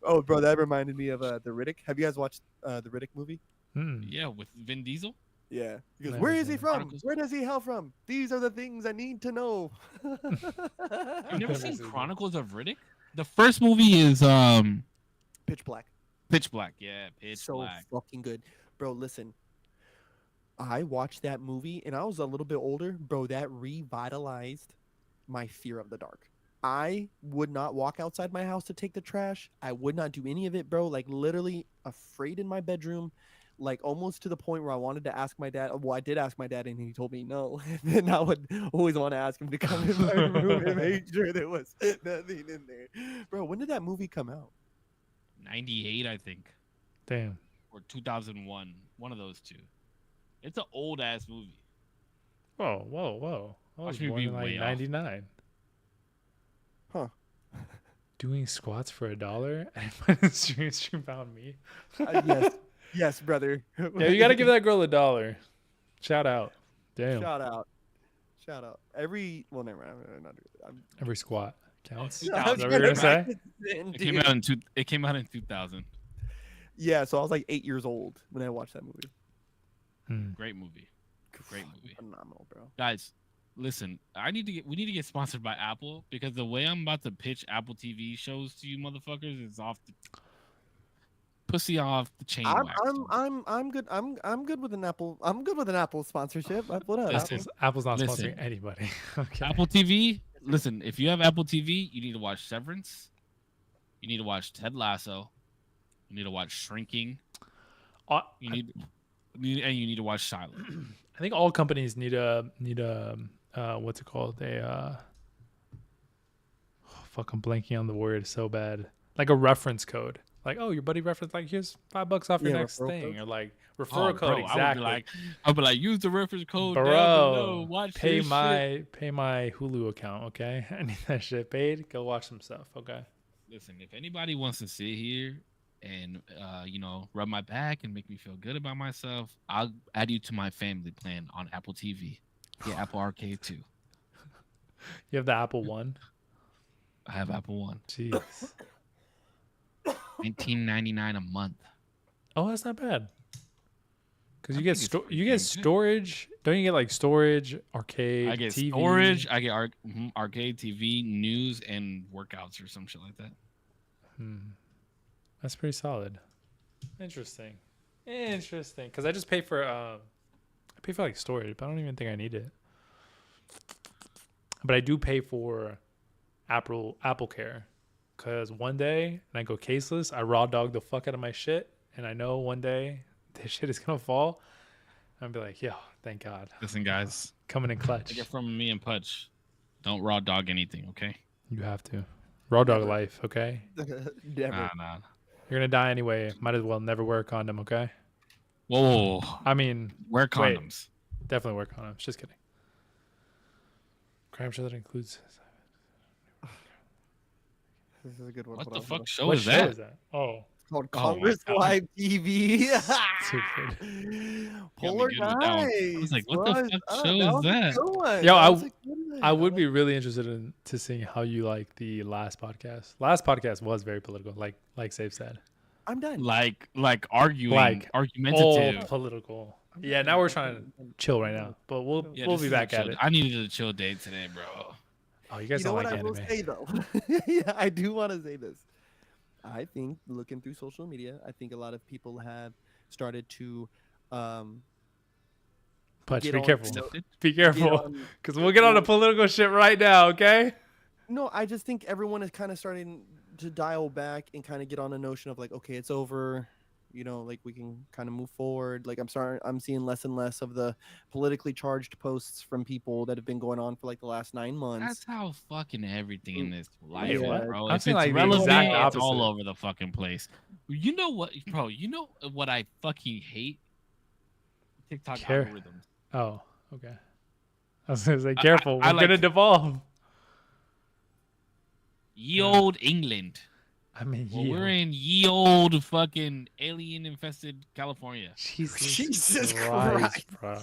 Oh, bro, that reminded me of the Riddick. Have you guys watched the Riddick movie? Yeah, with Vin Diesel. Yeah. He goes, Never where is seen he it. from? Chronicles. Where does he hail from? These are the things I need to know. You've never Never seen seen it. Chronicles of Riddick? The first movie is Pitch Black. Pitch Black. Yeah, Pitch So Black. fucking good. Bro, listen. I watched that movie and I was a little bit older. Bro, that revitalized my fear of the dark. I would not walk outside my house to take the trash. I would not do any of it, bro. Like literally afraid in my bedroom, like almost to the point where I wanted to ask my dad. Well, I did ask my dad and he told me no. And then I would always want to ask him to come in my room and make sure there was nothing in there. Bro, when did that movie come out? 98, I think, Damn. or 2001. One of those two. It's an old ass movie. Whoa, whoa, whoa. I was Watch me born be in like way off. 99. Huh. Doing squats for $1 and when stream found me. Yes. Yes, brother. Yeah, you gotta give that girl $1. Shout out. Damn. Shout out. Shout out. Well, never mind. I'm not doing it. Every squat counts. Two Is that thousand. what you're gonna say? It came out in 2000. Yeah, so I was like 8 years old when I watched that movie. Great movie. Great movie. Phenomenal, bro. Guys, listen, we need to get sponsored by Apple because the way I'm about to pitch Apple TV shows to you motherfuckers is off the pussy off the chain. wax. I'm good. I'm good with an Apple. I'm good with an Apple sponsorship. What up? Listen, Apple's not Listen. sponsoring anybody. Okay. Apple TV. Listen, if you have Apple TV, you need to watch Severance. You need to watch Ted Lasso. You need to watch Shrinking. You need to watch Silent. I think all companies need a what's it called? Fuck, I'm blanking on the word so bad. Like a reference code. Like, oh, your buddy reference, like here's $5 off your Yeah, next referral thing, code. or like referral Oh, code. bro, Exactly. I'll be like, use the reference code down Bro, below. Watch pay this shit. my Hulu account, okay? I need that shit paid. Go watch some stuff, okay? Listen, if anybody wants to sit here and rub my back and make me feel good about myself, I'll add you to my family plan on Apple TV. Yeah, Apple Arcade too. You have the Apple One. I have Apple One. Jeez. $19.99 a month. Oh, that's not bad. Because I you get think it's pretty you damn get good. storage. Don't you get like storage, arcade, I get TV? storage. I get arcade TV, news, and workouts or some shit like that. That's pretty solid. Interesting. Because I just pay for like storage, but I don't even think I need it. But I do pay for Apple Care. Because one day, and I go caseless, I raw dog the fuck out of my shit, and I know one day this shit is gonna fall. I'm be like, yo, thank God, Listen, guys, coming in clutch. take it from me and Pudge. Don't raw dog anything, okay? You have to raw dog life, okay? Never. Nah. You're gonna die anyway. Might as well never wear a condom, okay? Whoa. I mean, Wear Wait. condoms. definitely wear condoms. Just kidding. Crime show that includes. This is a good one. What Hold the on, hold fuck on. show What is show that? is that? Oh, It's called Oh my Congress God. Live TV. stupid. Polar good with that one. I was like, what the Guys. fuck show is that? Yo, I I would be really interested in to seeing how you like the last podcast. Last podcast was very political, like Safe said. I'm done. Like arguing, Like, All argumentative. political. Yeah, now we're trying to chill right now, but we'll Yeah, we'll this be is a back at chill- it. I needed a chill day today, bro. Oh, you guys You know don't what like I will anime. say though? Yeah, I do want to say this. I think looking through social media, I think a lot of people have started to Putch, get be on- careful. Accepted? Be get careful, on- because we'll get on the political shit right now. Okay. No, I just think everyone is kind of starting to dial back and kind of get on a notion of like, okay, it's over. You know, like we can kind of move forward. Like I'm seeing less and less of the politically charged posts from people that have been going on for like the last 9 months. That's how fucking everything in this life Wait, is, what? bro. I'm If seeing it's like the relevant, exact it's all opposite. over the fucking place. You know what, bro? You know what I fucking hate? TikTok Care- algorithms. Oh, okay. I was gonna say, I- careful. I We're gonna like- devolve. Ye old England. I mean, Well, we're in ye old fucking alien infested California. Jesus Christ. bro.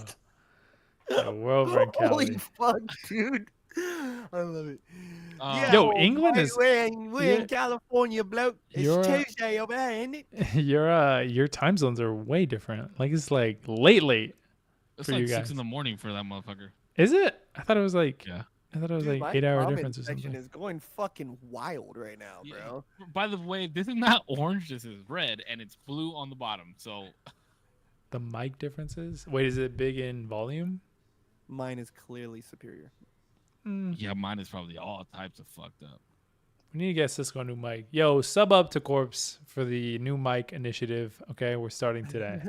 Yeah, we're over in Holy Cali. fuck, dude! I love it. Yo, England mate, is- we're in yeah. California, bloke. It's You're, Tuesday over here, isn't it? your time zones are way different. Like it's like late. It's for like you 6 guys. in the morning for that motherfucker. Is it? I thought it was like Yeah. I thought it was Dude, like my 8-hour comment difference or section something. is going fucking wild right now, Yeah. bro. By the way, this is not orange. This is red, and it's blue on the bottom. So The mic differences. Wait, is it big in volume? Mine is clearly superior. yeah, mine is probably all types of fucked up. We need to get Cisco a new mic. Yo, sub up to Corpse for the new mic initiative. Okay, we're starting today.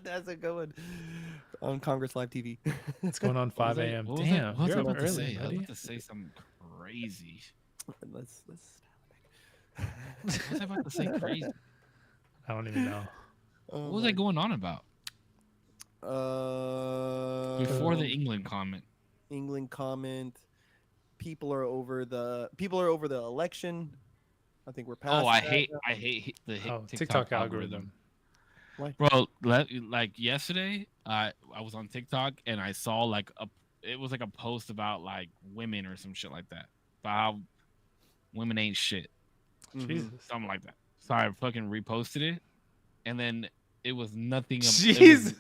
That's a good one. On Congress Live TV. It's going on 5 a.m. What Damn, was I you're up about to early, say? I was buddy. about to say something crazy. let's What was I about to say crazy? I don't even know. What was I going on about? Before the Um, England comment. England comment. People are over the election. I think we're past. Oh, I that hate now. the Oh, TikTok, TikTok algorithm. Bro, like yesterday, I was on TikTok and I saw like it was like a post about like women or some shit like that. About how women ain't shit. Mhm. Jesus. Something like that. So I fucking reposted it, and then it was nothing. Jeez.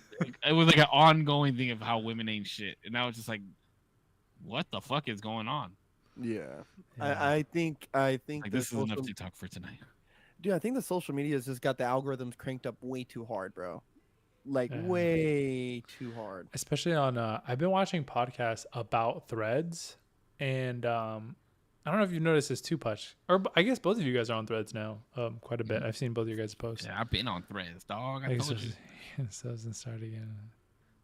It was like an ongoing thing of how women ain't shit, and I was just like, "What the fuck is going on?" Yeah. Yeah. I think Like the this is enough social, TikTok for tonight. dude. I think the social media has just got the algorithms cranked up way too hard, bro. Like Yeah. way too hard. Especially on I've been watching podcasts about threads, and I don't know if you've noticed this too much, or I guess both of you guys are on threads now, quite a bit. I've seen both of you guys post. Yeah, I've been on Threads, dog. I Like, told you. so doesn't start again.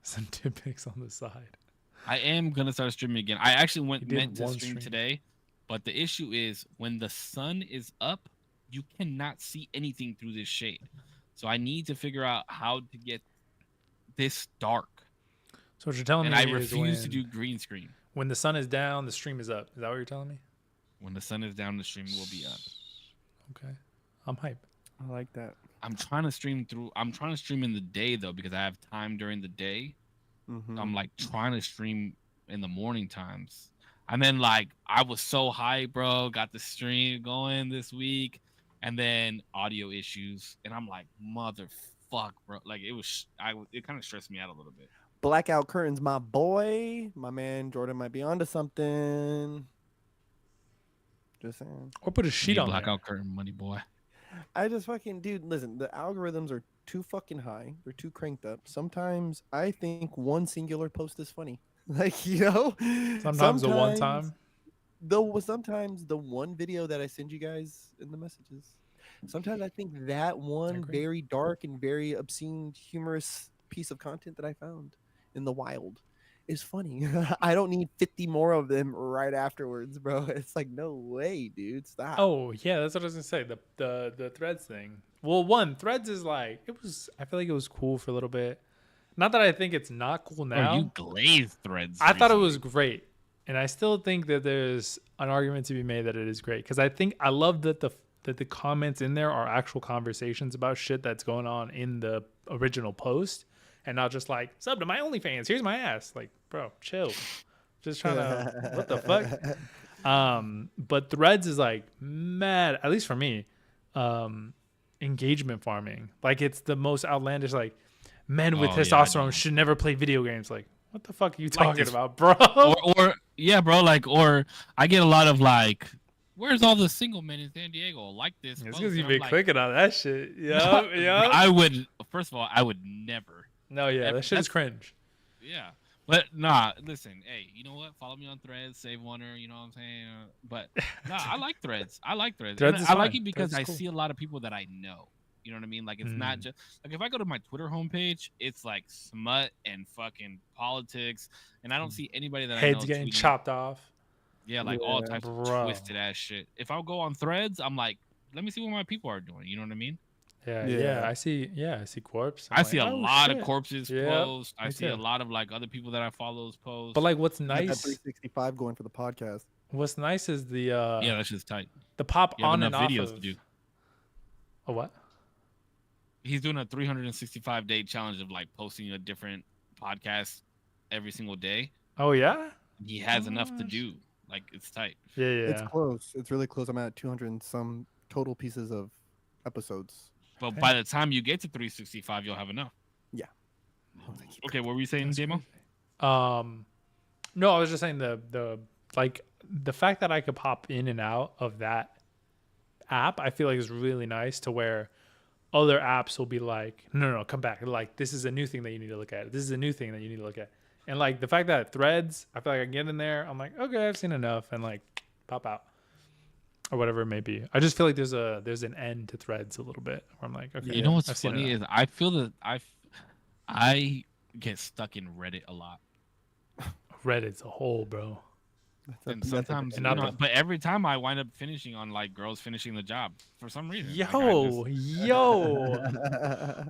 Some tidbits on the side. I am gonna start streaming again. I actually You did meant to one stream stream. today, but the issue is when the sun is up, you cannot see anything through this shade. So I need to figure out how to get this dark. So what you're telling And me I is refuse to when- do green screen. when the sun is down, the stream is up. Is that what you're telling me? When the sun is down, the stream will be up. Okay, I'm hype. I like that. I'm trying to stream in the day though because I have time during the day. Mhm. I'm like trying to stream in the morning times. And then like I was so high, bro, got the stream going this week, and then audio issues, and I'm like, motherfuck, bro. Like it kind of stressed me out a little bit. Blackout Curtains, my boy, my man Jordan might be onto something. Just saying. Or put a sheet on there. blackout curtain, money boy. I just fucking dude, listen, the algorithms are too fucking high. They're too cranked up. Sometimes I think one singular post is funny. Like, you know? Sometimes the one time. Sometimes the one video that I send you guys in the messages. Sometimes I think that one agree. very dark and very obscene, humorous piece of content that I found in the wild is funny. I don't need 50 more of them right afterwards, bro. It's like, no way, dude. Stop. Oh yeah, that's what I was gonna say. The threads thing. Well, one threads is like it was. I feel like it was cool for a little bit. Not that I think it's not cool now. Oh, you glazed Threads. I thought it recently. was great, and I still think that there's an argument to be made that it is great because I love that the comments in there are actual conversations about shit that's going on in the original post, and not just like sub to my OnlyFans. Here's my ass. Like, bro, chill. Just trying to what the fuck. But Threads is like mad, at least for me, engagement farming. Like it's the most outlandish. Like men with Oh, yeah, I testosterone know. should never play video games. Like what the fuck are you Like talking this- about, bro? or yeah, bro. Like, or I get a lot of like, where's all the single men in San Diego? Like this. It's post, because and you've I'm been like, clicking on that shit. no, Yup, yup. I would. First of all, I would never. No, yeah, that shit is that's- cringe. Yeah, But nah, listen, hey, you know what? Follow me on Threads, save Wonder, you know what I'm saying? But nah, I like Threads. I like Threads. Threads And is I like fine. it because Threads is I cool. see a lot of people that I know. You know what I mean? Like it's not Mm. just like if I go to my Twitter homepage, it's like smut and fucking politics, and I don't see anybody that I know Heads getting tweeting. chopped off. Yeah, like all Yeah. types of Bro. twisted ass shit. If I go on Threads, I'm like, let me see what my people are doing. You know what I mean? Yeah, Yeah. I see corpse. I'm I like, see a oh, lot of shit. corpses Yep, posts. I me see a too. lot of like other people that I follow posts. But like, what's You got that nice? 365 going for the podcast. What's nice is the yeah, that's just tight. the pop You have on enough and off videos of. to do. A what? He's doing a 365-day challenge of like posting a different podcast every single day. Oh yeah. He has enough to Gosh. do. Like it's tight. Yeah. It's close. It's really close. I'm at 200 and some total pieces of episodes. But Okay. by the time you get to 365, you'll have enough. Yeah. Okay, what were you saying, Demo? No, I was just saying the like the fact that I could pop in and out of that app, I feel like is really nice to where other apps will be like, no, come back. Like this is a new thing that you need to look at. This is a new thing that you need to look at. And like the fact that Threads, I feel like I can get in there. I'm like, okay, I've seen enough, and like pop out or whatever it may be. I just feel like there's an end to Threads a little bit where I'm like, okay, You know what's I've seen funny enough. is I feel that I get stuck in Reddit a lot. Reddit's a hole, bro. And sometimes, And not you know, the- but every time I wind up finishing on like girls finishing the job for some reason. Like, Yo,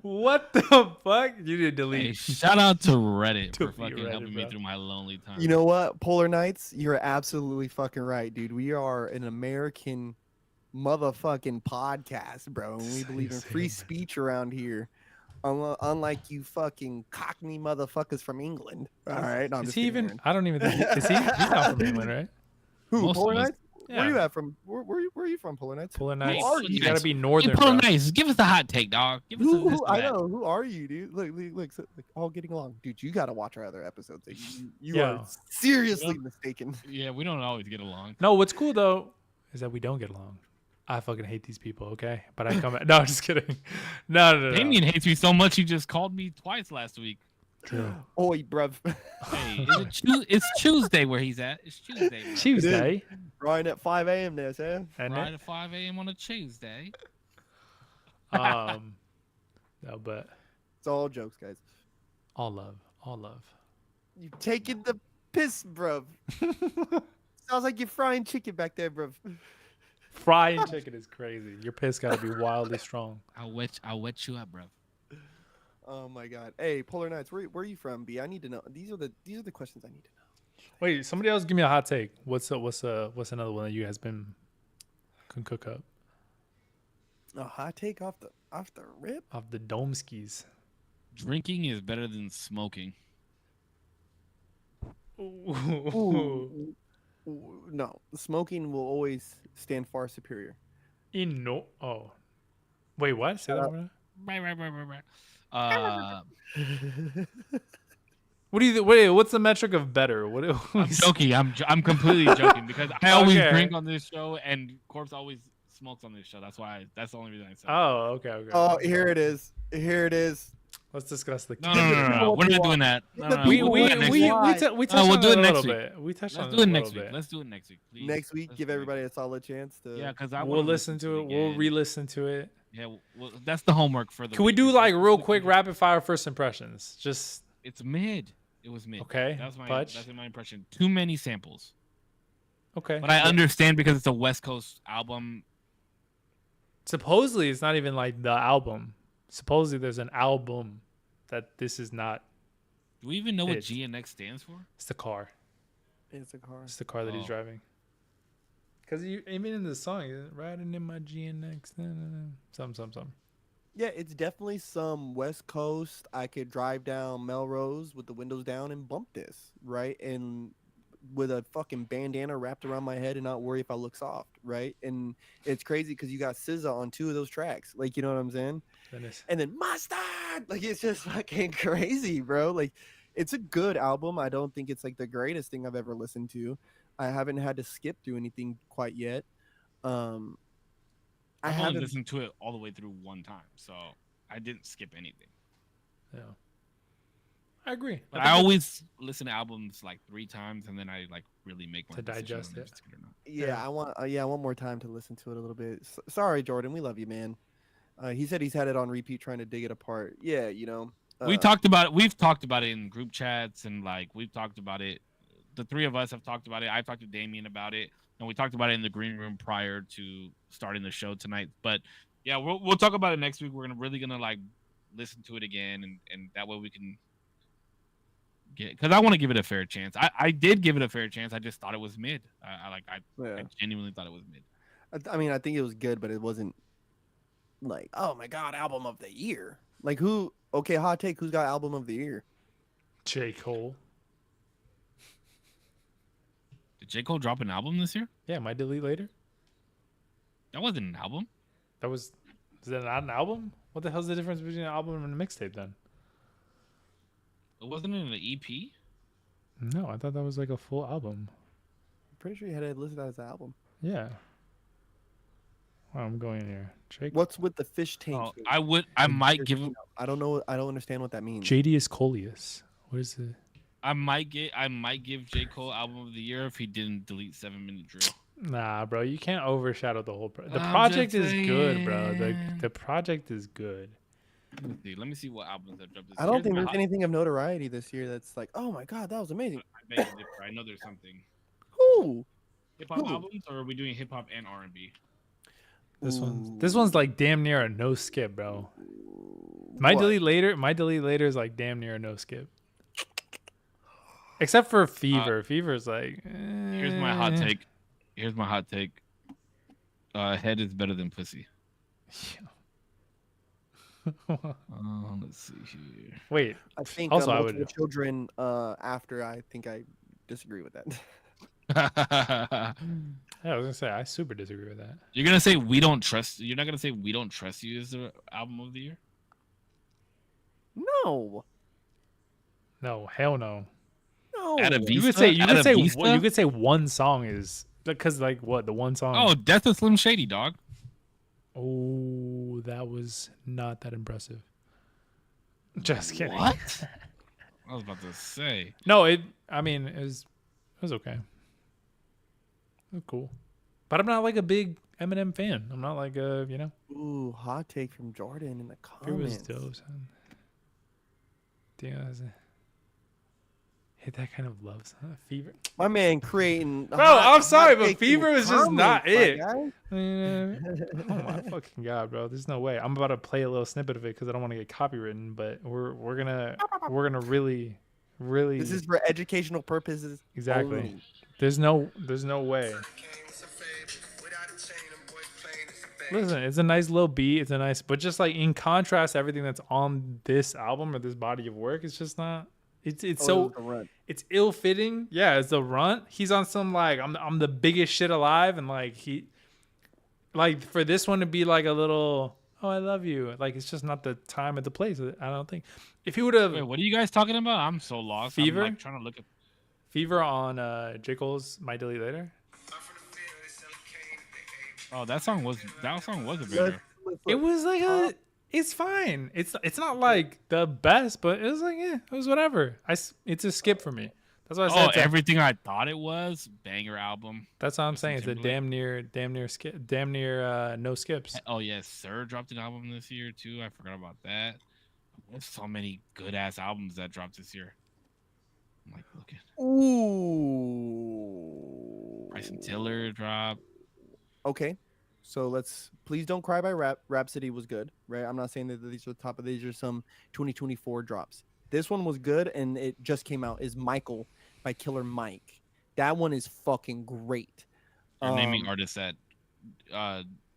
what the fuck? You need to Hey, delete. shout out to Reddit for Delete fucking Reddit, helping me bro. through my lonely time. You know what, Polar Knights? You're absolutely fucking right, dude. We are an American motherfucking podcast, bro. And we believe in free speech around here. Unlike you fucking cockney motherfuckers from England. All right. No, I'm Is just he kidding, even? Aaron. I don't even think. Is he? He's not from England, right? Who? Most Polar of us- Knights? Where you Yeah. at from? Where are you from, Polar Knights? Polar Who Knights. are You you? gotta be Hey, northern, Polar bro. Nice, give us the hot take, dog. Give us Who, this I and that. know. Who are you, dude? Look, all getting along. Dude, you got to watch our other episodes. You Yeah. are seriously mistaken. Yeah, we don't always get along. No, what's cool though is that we don't get along. I fucking hate these people. Okay, but I come. No, I'm just kidding. No. Damien hates me so much he just called me twice last week. True. Oi, bruv. Hey, it's Tuesday where he's at. It's Tuesday. bro. Tuesday. Ryan at 5 a.m. there, Sam. And Right at 5 a.m. on a Tuesday. no, but It's all jokes, guys. all love. You taking the piss, bruv. Sounds like you're frying chicken back there, bruv. Frying chicken is crazy. Your piss gotta be wildly strong. I'll wet you up, bro. Oh my god. Hey, Polar Knights, where are you from, B? I need to know. These are the questions I need to know. Wait, somebody else give me a hot take. What's another one that you guys can cook up A hot take off the rip? off the dome skis? Drinking is better than smoking. Ooh, no, smoking will always stand far superior. No. Oh, wait. What? Say that one more time. What do you? Wait. What's the metric of better? What? I'm joking. I'm completely joking because I always Okay. drink on this show and Corpse always smokes on this show. That's the only reason I said. Oh, okay. Oh, here it is. Here it is. Let's discuss the. No. We're not doing that. No. We We'll do it next week. touched we'll on do it it a next little week. bit. We touched on Let's it do a it little next week. bit. Let's do it next week, please. Next week, Let's give do it. everybody a solid chance to. Yeah, because I We'll wanna listen to it. We'll again. re-listen to it. Yeah, well, that's the homework for the. Can we week, do is like let's real listen quick to- rapid fire first impressions? Just It's mid. It was mid. Okay, That's Pudge? that's my impression. Too many samples. okay. But I understand because it's a West Coast album. Supposedly it's not even like the album. Supposedly there's an album that this is not. Do we even know what It's- GNX stands for? It's the car. It's a car. It's the car that he's Oh. driving. Because even in the song, he's riding in my GNX. Some. Yeah, it's definitely some West Coast. I could drive down Melrose with the windows down and bump this, right? And with a fucking bandana wrapped around my head and not worry if I look soft, right? And it's crazy because you got SZA on 2 of those tracks. Like, you know what I'm saying? Goodness. And then Mustard! Like, it's just fucking crazy, bro. Like, it's a good album. I don't think it's like the greatest thing I've ever listened to. I haven't had to skip through anything quite yet. I I've only haven't. listened to it all the way through one time, so I didn't skip anything. Yeah. I agree. But think I that- always listen to albums like 3 times, and then I like really make my To decision digest whether it. it's good or not. Yeah, Yeah. I want more time to listen to it a little bit. Sorry, Jordan, we love you, man. He said he's had it on repeat, trying to dig it apart. Yeah, you know. We talked about it. We've talked about it in group chats, and like we've talked about it. The 3 of us have talked about it. I talked to Damien about it, and we talked about it in the green room prior to starting the show tonight. But yeah, we'll talk about it next week. We're gonna like listen to it again, and that way we can get, because I want to give it a fair chance. I did give it a fair chance. I just thought it was mid. I Yeah. genuinely thought it was mid. I mean, I think it was good, but it wasn't like, oh my god, album of the year. Like who? Okay, hot take. Who's got album of the year? J. Cole. Did J. Cole drop an album this year? Yeah, my delete later. That wasn't an album. That was. Is that not an album? What the hell's the difference between an album and a mixtape then? It wasn't in an EP. No, I thought that was like a full album. I'm pretty sure you had it listed as an album. Yeah. Well, I'm going in here. Jake. What's with the fish tank? Oh, thing? I might give him. I don't know. I don't understand what that means. Jadius Coleus. What is it? I might give J. Cole album of the year if he didn't delete 7-minute drill. Nah, bro, you can't overshadow the whole. The I'm project just is good, bro. saying. The project is good. Let me see what albums have dropped this I year. don't think Here's there's my anything of notoriety this year that's like, oh my god, that was amazing. hot- I beg to differ. I know there's something. Who? Hip hop Ooh. albums, or are we doing hip hop and R&B? This one's like damn near a no skip, bro. My What? delete later is like damn near a no skip. Except for Fever. Fever's like. Here's my hot take. Head is better than pussy. Let's see here. Wait. I think Also, I Multiple would- Children. After I think I disagree with that. Yeah, I was gonna say I super disagree with that. You're gonna say we don't trust. You're not gonna say we don't trust you as the album of the year. No, No, hell no. no. At a You could say one song is because like what the one song. Oh, Death of Slim Shady, dog. Oh, that was not that impressive. Just kidding. What? I was about to say. No, I mean, it was okay. It was cool, but I'm not like a big Eminem fan. I'm not like Ooh, hot take from Jordan in the Fever was comments. dope, son. Damn, hit that kind of love, son. Fever. My man creating. Bro, I'm sorry, but Fever was just not it. Guy. Oh my fucking god, bro! There's no way. I'm about to play a little snippet of it because I don't want to get copywritten. But we're gonna really. This is for educational purposes. Exactly. only. There's no way. Listen, it's a nice little beat. It's a nice, but just like in contrast, everything that's on this album or this body of work, it's just not. It's Oh, so it was the run. it's ill fitting. Yeah, it's the runt. He's on some like I'm the biggest shit alive, and like he, like for this one to be like a little oh I love you, like it's just not the time or the place. I don't think if he would have Wait, what are you guys talking about? I'm so lost. Fever? I'm like trying to look at. Fever on J. Cole's My Delete Later. Oh, that song was a Let's- banger. It was like it's fine. It's not like the best, but it was like yeah, it was whatever. It's a skip for me. That's why I said Oh, it's a- everything I thought it was banger album. that's what I'm saying. It's a Timberlake. damn near no skips. Oh yes, Sir dropped an album this year too. I forgot about that. There's so many good ass albums that dropped this year. I'm like, look at Ooh. Bryson Tiller dropped. Okay, so please don't cry by Rhapsody was good, right? I'm not saying that these are the top of these are some 2024 drops. This one was good, and it just came out. Is Michael by Killer Mike? That one is fucking great. You're naming artists that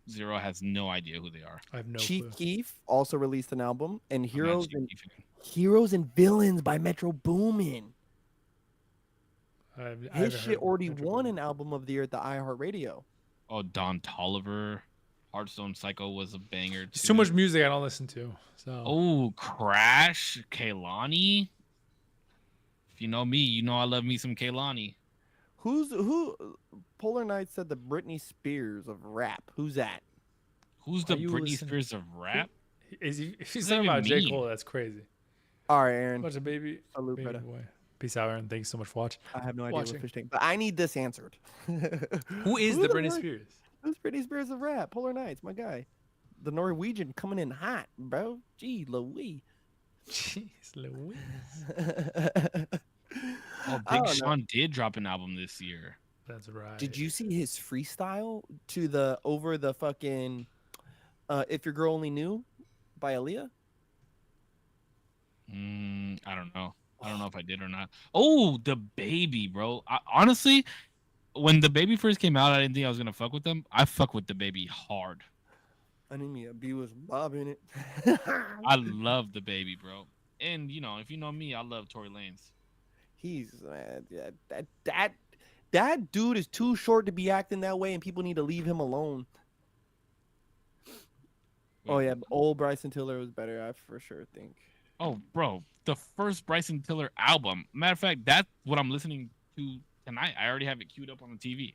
Zero has no idea who they are. I have no Chief clue. Keef also released an album, and I'm not Heroes Chief and Keef fan. Heroes and Villains by Metro Boomin. I haven't His heard shit of already Metro won Boomin. an album of the year at the iHeartRadio. Oh, Don Tolliver. Hearthstone Psycho was a banger. It's too much music I don't listen to. So Oh, Crash, Kaylani. If you know me, you know I love me some Kaylani. Who? Polar Knight said the Britney Spears of rap. Who's that? Who's Are the you Britney listening- Spears of rap? if he's does talking that about even J. mean? Cole, that's crazy. All right, Aaron. Watch a baby. Salute, Baby brother. boy. Peace out, Aaron. Thanks so much for watching. I have no idea Watching. what fish tank, but I need this answered. Who is the Britney fuck- Spears? Who's Britney Spears of rap? Polar Nights, my guy. The Norwegian coming in hot, bro. Gee, Louis. Jeez Louise. Oh, I Big don't know. Sean did drop an album this year. That's right. Did you see his freestyle to the over the fucking If Your Girl Only Knew by Aaliyah? I don't know. I don't know if I did or not. Oh, the baby, bro. Honestly, when the baby first came out, I didn't think I was gonna fuck with them. I fuck with the baby hard. I need me a B with Bob in it. I love the baby, bro. And you know, if you know me, I love Tory Lanez. He's that dude is too short to be acting that way, and people need to leave him alone. Oh yeah, old Bryson Tiller was better. I for sure think. Oh, bro, the first Bryson Tiller album. Matter of fact, that's what I'm listening to tonight. I already have it queued up on the TV.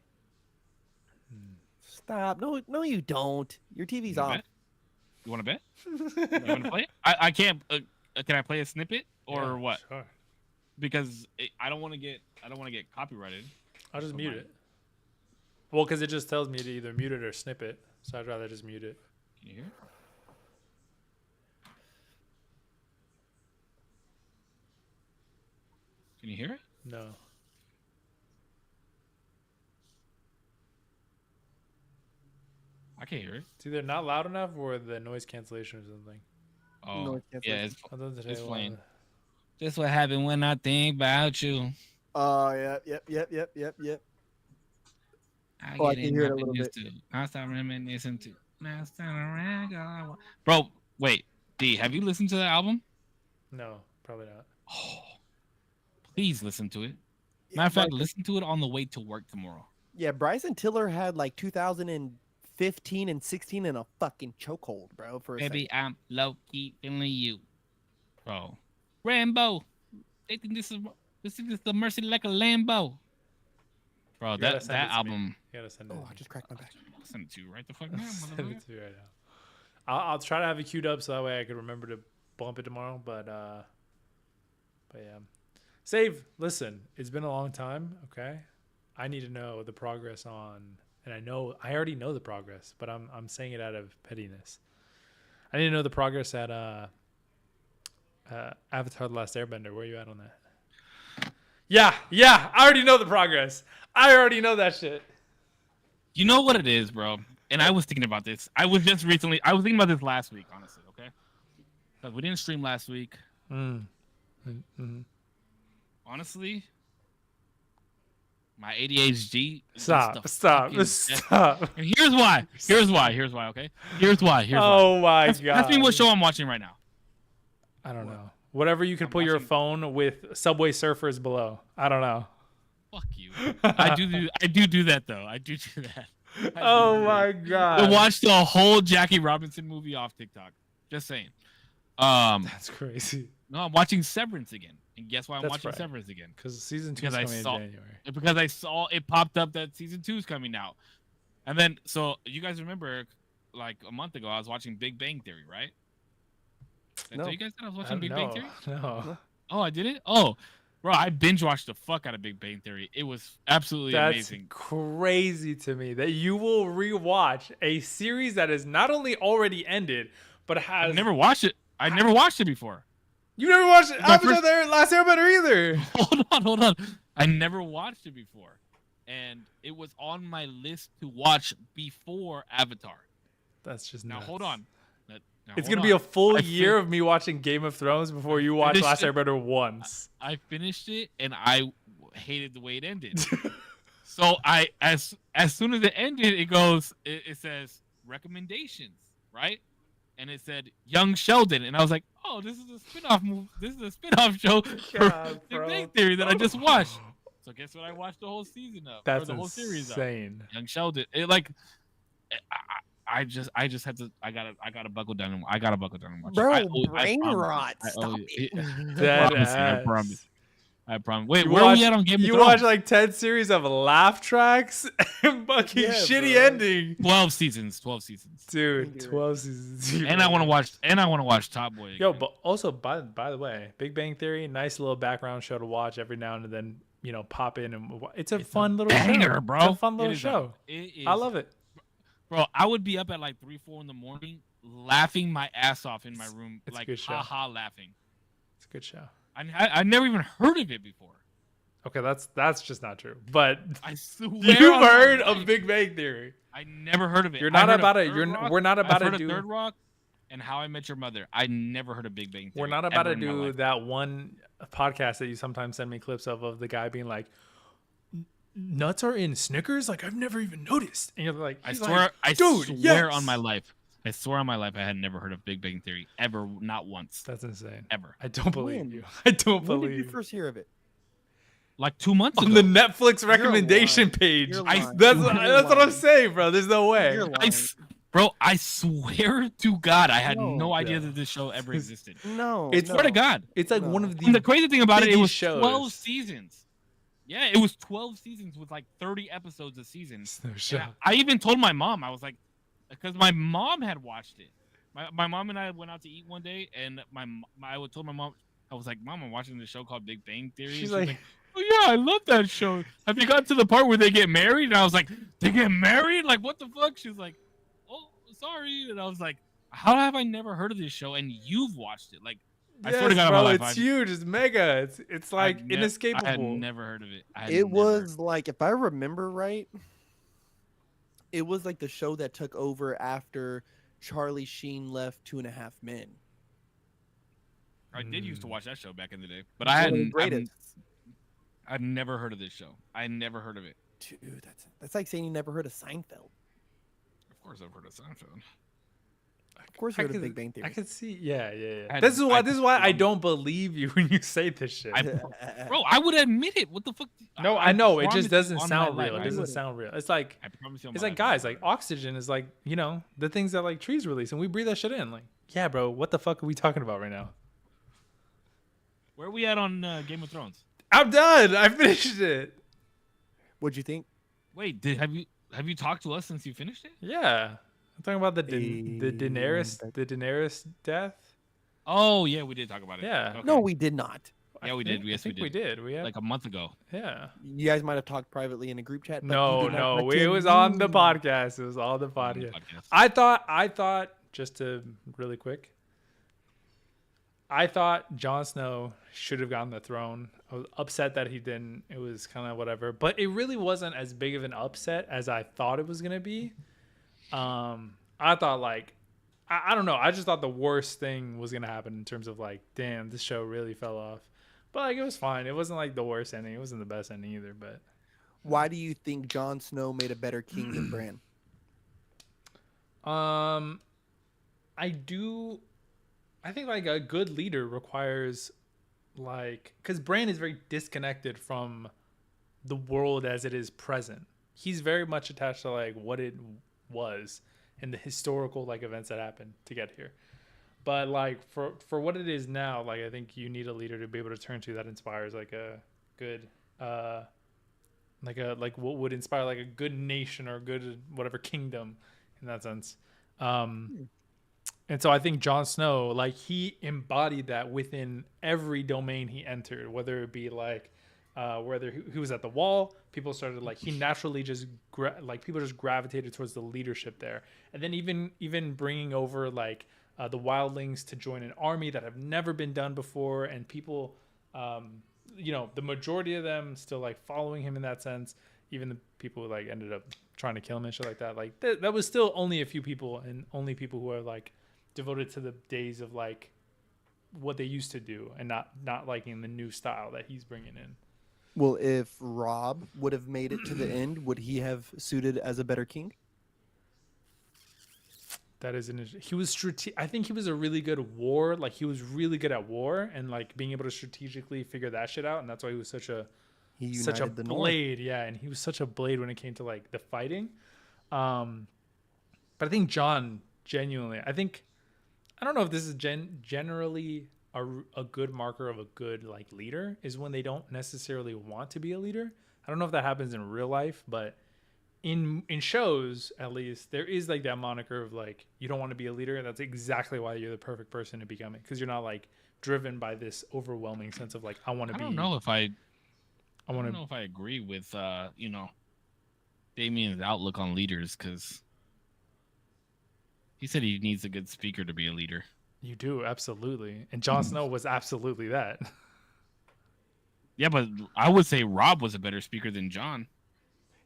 Stop! No, you don't. Your TV's You off. bet? You want to bet? You want to play it? I can't. Can I play a snippet or Yeah, what? Sure. Because I don't want to get copyrighted. I'll just So mute mine. it. Well, because it just tells me to either mute it or snip it. So I'd rather just mute it. Can you hear? it? Can you hear it? No. I can't hear it. It's either not loud enough or the noise cancellation or something. Oh, Noise yeah. cancellation. I thought today It's was- playing. That's what happened when I think about you. Oh yeah, yep. I Oh, I get can in hear it my a little business too. I start reminiscing too. Now it's time to rag on. Bro, wait. D, have you listened to the album? No, probably not. Oh, please listen to it. Yeah, Matter of fact, Bryson- listen to it on the way to work tomorrow. Yeah, Bryson Tiller had like 2015 and 16 in a fucking chokehold, bro. For a Baby, second. I'm low key feeling you. Bro. Rambo. They think this is the mercy like a Lambo. Bro, You gotta that send it to me. album. You gotta send it. Oh, to I me. just cracked my back. I'll send it to you right the fuck now, Send motherfucker. it to me right now. I'll try to have it queued up so that way I could remember to bump it tomorrow. But yeah. Save. Listen, it's been a long time. Okay, I need to know the progress on, and I already know the progress, but I'm saying it out of pettiness. I need to know the progress at Avatar: The Last Airbender. Where are you at on that? Yeah, I already know the progress. I already know that shit. You know what it is, bro. And I was thinking about this. I was thinking about this last week, honestly, okay? Because we didn't stream last week. Mm-hmm. Honestly, my ADHD. is Stop, just the stop, fucking stop. best. And here's why, okay? Here's why. Oh my Ask god. me what show I'm watching right now. I don't know. Whatever you can I'm put your watching- phone with Subway Surfers below. I don't know. Fuck you. I do that though. I do that. I do Oh do my that. god. I watched the whole Jackie Robinson movie off TikTok. Just saying. That's crazy. No, I'm watching Severance again. And guess why I'm That's watching right. Severance again? Because season 2 Because is I coming in saw- January. Because I saw it popped up that season 2 is coming out. And then, so you guys remember, like a month ago, I was watching Big Bang Theory, right? Did I No. tell you guys that I was I watching don't Big know. Bang Theory? No. Oh, I didn't? Oh, bro, I binge watched the fuck out of Big Bang Theory. It was absolutely That's amazing. crazy to me that you will rewatch a series that is not only already ended, but has I've never watched it. I never watched it before. You never watched My Avatar: first- The Last Airbender either. Hold on. I never watched it before. And it was on my list to watch before Avatar. That's just Now, nuts. hold on. It's gonna be a full I year fin- of me watching Game of Thrones before you watch finished Last it. Airbender once. I finished it and I hated the way it ended. So as soon as it ended, it says recommendations, right? And it said Young Sheldon, and I was like, oh, this is a spin-off movie. This is a spin-off show for God, Big bro. Bang Theory that I just watched. So guess what? I watched the whole season of, That's or the whole series of insane. Young Sheldon. It like, I just had to. I gotta buckle down and watch. Bro, it. brain promise. rot. I owe Stop you- it. Dead I ass. I promise. Wait, You where watch- are we at on Game of You Thrones? watch like 10 series of laugh tracks and fucking Yeah, shitty bro. ending. 12 seasons. 12 seasons. Dude, You're 12 seasons. And I want to watch Top Boy. Yo, again. but also by the way, Big Bang Theory, nice little background show to watch every now and then. You know, pop in and it's a fun little banger, show, bro. It's a fun It little is show. It is, I love it. bro. I would be up at like 3-4 in the morning, laughing my ass off in my room, It's a like good show. haha laughing. It's a good show. I never even heard of it before. Okay, that's just not true. But I swear. you've on my heard life, of Big Bang Theory. I never heard of it. You're I not heard of about to. Third You're Rock. we're not I've about heard to of do. Third Rock and How I Met Your Mother. I never heard of Big Bang Theory. We're not about ever to in my do life. that one podcast that you sometimes send me clips of the guy being like, nuts are in Snickers? Like, I've never even noticed. And you're like, I he's swear, like, I dude, swear yes. on my life. I swear on my life, I had never heard of Big Bang Theory ever, not once, That's insane. ever. I don't believe When? you. I don't When did believe you first hear of it? Like 2 months on ago. the Netflix You're recommendation lying. page. You're I- lying. That's You're that's what I'm lying. saying, bro. There's no way. You're lying. Bro, I swear to God, I had No, no idea bro. that this show ever existed. No, It's- no. Swear to God. It's like No. one of And the the crazy thing about it, it biggest was shows. 12 seasons. Yeah, it was 12 seasons with like 30 episodes a season. It's no And show. I even told my mom, I was like, because my mom had watched it. My mom and I went out to eat one day, and I told my mom, I was like, Mom, I'm watching this show called Big Bang Theory. She's And like, oh yeah, I love that show. Have you got to the part where they get married? And I was like, they get married? Like, what the fuck? She was like, oh, sorry. And I was like, how have I never heard of this show? And you've watched it. Like, I swear to God, on bro, my life, it's huge. It's mega. It's like I had inescapable. never heard of it. It was like, if I remember right, it was like the show that took over after Charlie Sheen left 2.5 Men. I did used to watch that show back in the day, but One I of the hadn't. greatest. I've never heard of this show. I never heard of it. Dude, that's like saying you never heard of Seinfeld. Of course, I've heard of Seinfeld. Of course, you heard of Big Bang Theory. I could see. Yeah. I- This is why. I- This is why I don't believe you when you say this shit. Bro, I would admit it. What the fuck? No, I know. It promise just you doesn't on sound my real. life, It I doesn't would. sound real. It's like I promise you. on it's my like life, I guys, like would. oxygen is like, you know, the things that like trees release and we breathe that shit in. Like, yeah, bro, what the fuck are we talking about right now? Where are we at on Game of Thrones? I'm done. I finished it. What'd you think? Wait, have you talked to us since you finished it? Yeah. I'm talking about the Hey, Daenerys death. Oh yeah, we did talk about it. Yeah. Okay. No, we did not. Yeah, we did. Yes, I think we we did. We had, like a month ago. yeah. You guys might have talked privately in a group chat. But No, you did not it was mention on the me. podcast. It was on the podcast. Podcast. I thought just to really quick. I thought Jon Snow should have gotten the throne. I was upset that he didn't. It was kind of whatever, but it really wasn't as big of an upset as I thought it was gonna be. I thought like, I don't know. I just thought the worst thing was gonna happen in terms of like, damn, this show really fell off. But like, it was fine. It wasn't like the worst ending. It wasn't the best ending either. But Why do you think Jon Snow made a better king than Bran? I think like a good leader requires like, because Bran is very disconnected from the world as it is present. He's very much attached to like what it was and the historical like events that happened to get here. But like for what it is now, like I think you need a leader to be able to turn to that inspires like a good like what would inspire like a good nation or a good whatever kingdom in that sense. And so I think Jon Snow, like he embodied that within every domain he entered, whether it be like whether he was at the wall, people started like he naturally just people just gravitated towards the leadership there, and then even bringing over like the wildlings to join an army that have never been done before, and people, the majority of them still like following him in that sense. Even the people who like ended up trying to kill him and shit like that, like that was still only a few people, and only people who are like devoted to the days of like what they used to do and not liking the new style that he's bringing in. Well, if Rob would have made it to the end, would he have suited as a better king? That is he was I think he was a really good war. Like he was really good at war and like being able to strategically figure that shit out. And that's why he was such a The North. blade. Yeah. And he was such a blade when it came to like the fighting. But I think John genuinely, I don't know if this is generally a good marker of a good like leader is when they don't necessarily want to be a leader. I don't know if that happens in real life, but in shows at least there is like that moniker of like you don't want to be a leader, and that's exactly why you're the perfect person to become it, because you're not like driven by this overwhelming sense of like I want to I be. don't know if I I I want don't to. know if I agree with Damien's outlook on leaders, because he said he needs a good speaker to be a leader. You do absolutely, and Jon Snow was absolutely that. Yeah, but I would say Rob was a better speaker than John.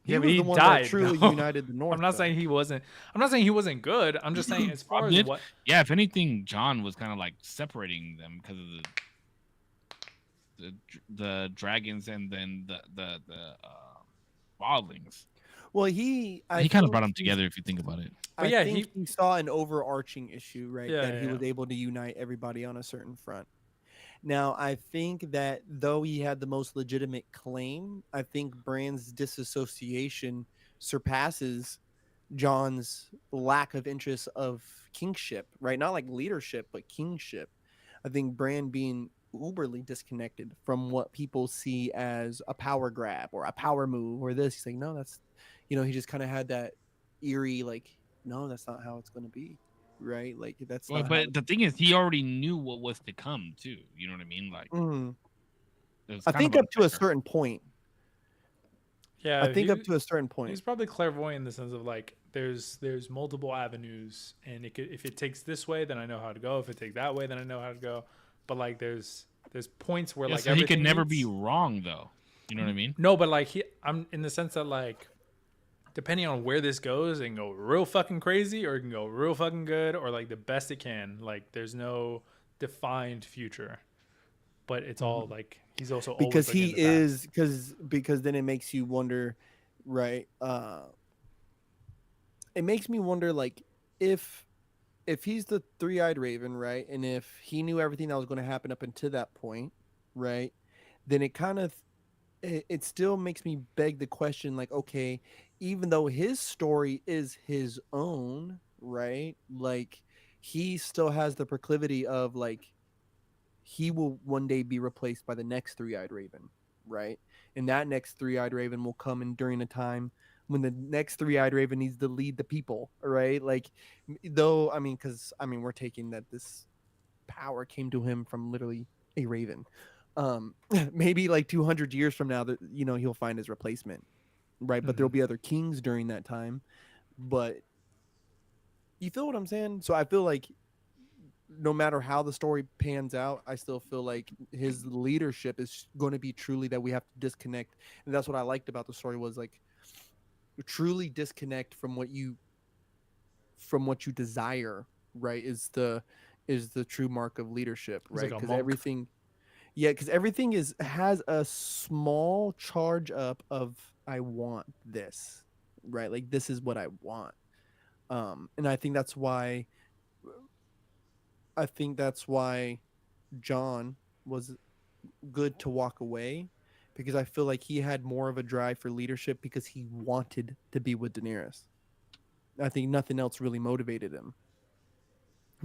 He Yeah, but was he the one died, that truly though. united the North. I'm not though. saying he wasn't. I'm not saying he wasn't good. I'm just saying as far Rob as did. what. Yeah, if anything, John was kind of like separating them because of the dragons and then the wildlings. Well, He kind of brought them together if you think about it. But I yeah, think he saw an overarching issue, right? Yeah, that he yeah, was able to unite everybody on a certain front. Now, I think that though he had the most legitimate claim, I think Bran's disassociation surpasses John's lack of interest of kingship, right? Not like leadership, but kingship. I think Bran being uberly disconnected from what people see as a power grab or a power move or this. He's like, no, that's, he just kind of had that eerie, like, no, that's not how it's going to be, right? Like, that's Well, not. but the thing is, he already knew what was to come too. You know what I mean? Like, it was I kind think of up to a unfair. certain point. yeah. I think he, up to a certain point. he's probably clairvoyant in the sense of like there's multiple avenues, and if it takes this way, then I know how to go. If it takes that way, then I know how to go. But like there's points where Yeah, like so he could everything never needs- be wrong, though. You know what I mean? No, but like I'm in the sense that like depending on where this goes, it can go real fucking crazy, or it can go real fucking good, or like the best it can. Like there's no defined future, but it's all like he's also always Because looking he in the past. is because then it makes you wonder, right? It makes me wonder, like, if he's the three-eyed raven, right, and if he knew everything that was going to happen up until that point, right, then it still makes me beg the question, like, okay, even though his story is his own, right, like he still has the proclivity of like he will one day be replaced by the next three-eyed raven, right? And that next three-eyed raven will come in during a time when the next three-eyed raven needs to lead the people, right? Like, though, I mean, because we're taking that this power came to him from literally a raven. Maybe like 200 years from now, that he'll find his replacement, right? But there'll be other kings during that time. But you feel what I'm saying? So I feel like no matter how the story pans out, I still feel like his leadership is going to be truly that we have to disconnect. And that's what I liked about the story was like truly disconnect from what you desire, right? Is the true mark of leadership, He's right? like a Because monk. everything has a small charge up of I want this, right? Like this is what I want. And I think that's why John was good to walk away, because I feel like he had more of a drive for leadership because he wanted to be with Daenerys. I think nothing else really motivated him.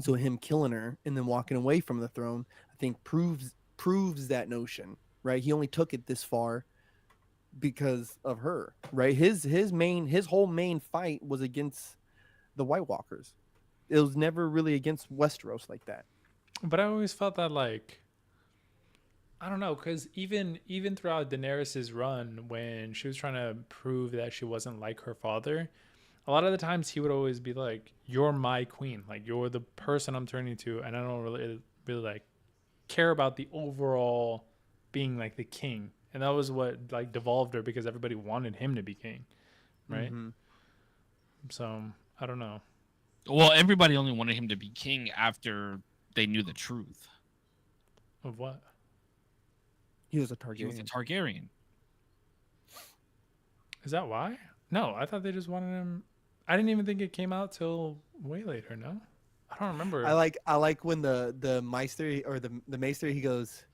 So him killing her and then walking away from the throne, I think proves that notion, right? He only took it this far because of her, right? His whole main fight was against the White Walkers. It was never really against Westeros like that. But I always felt that like I don't know, because even throughout Daenerys's run, when she was trying to prove that she wasn't like her father, a lot of the times he would always be like, "You're my queen, like you're the person I'm turning to," and I don't really like care about the overall being like the king, and that was what like devolved her because everybody wanted him to be king, right? Mm-hmm. So I don't know. Well, everybody only wanted him to be king after they knew the truth. Of what? He was a Targaryen. He was a Targaryen. Is that why? No, I thought they just wanted him. I didn't even think it came out till way later. No, I don't remember. I like when the Meister or the Maester, he goes,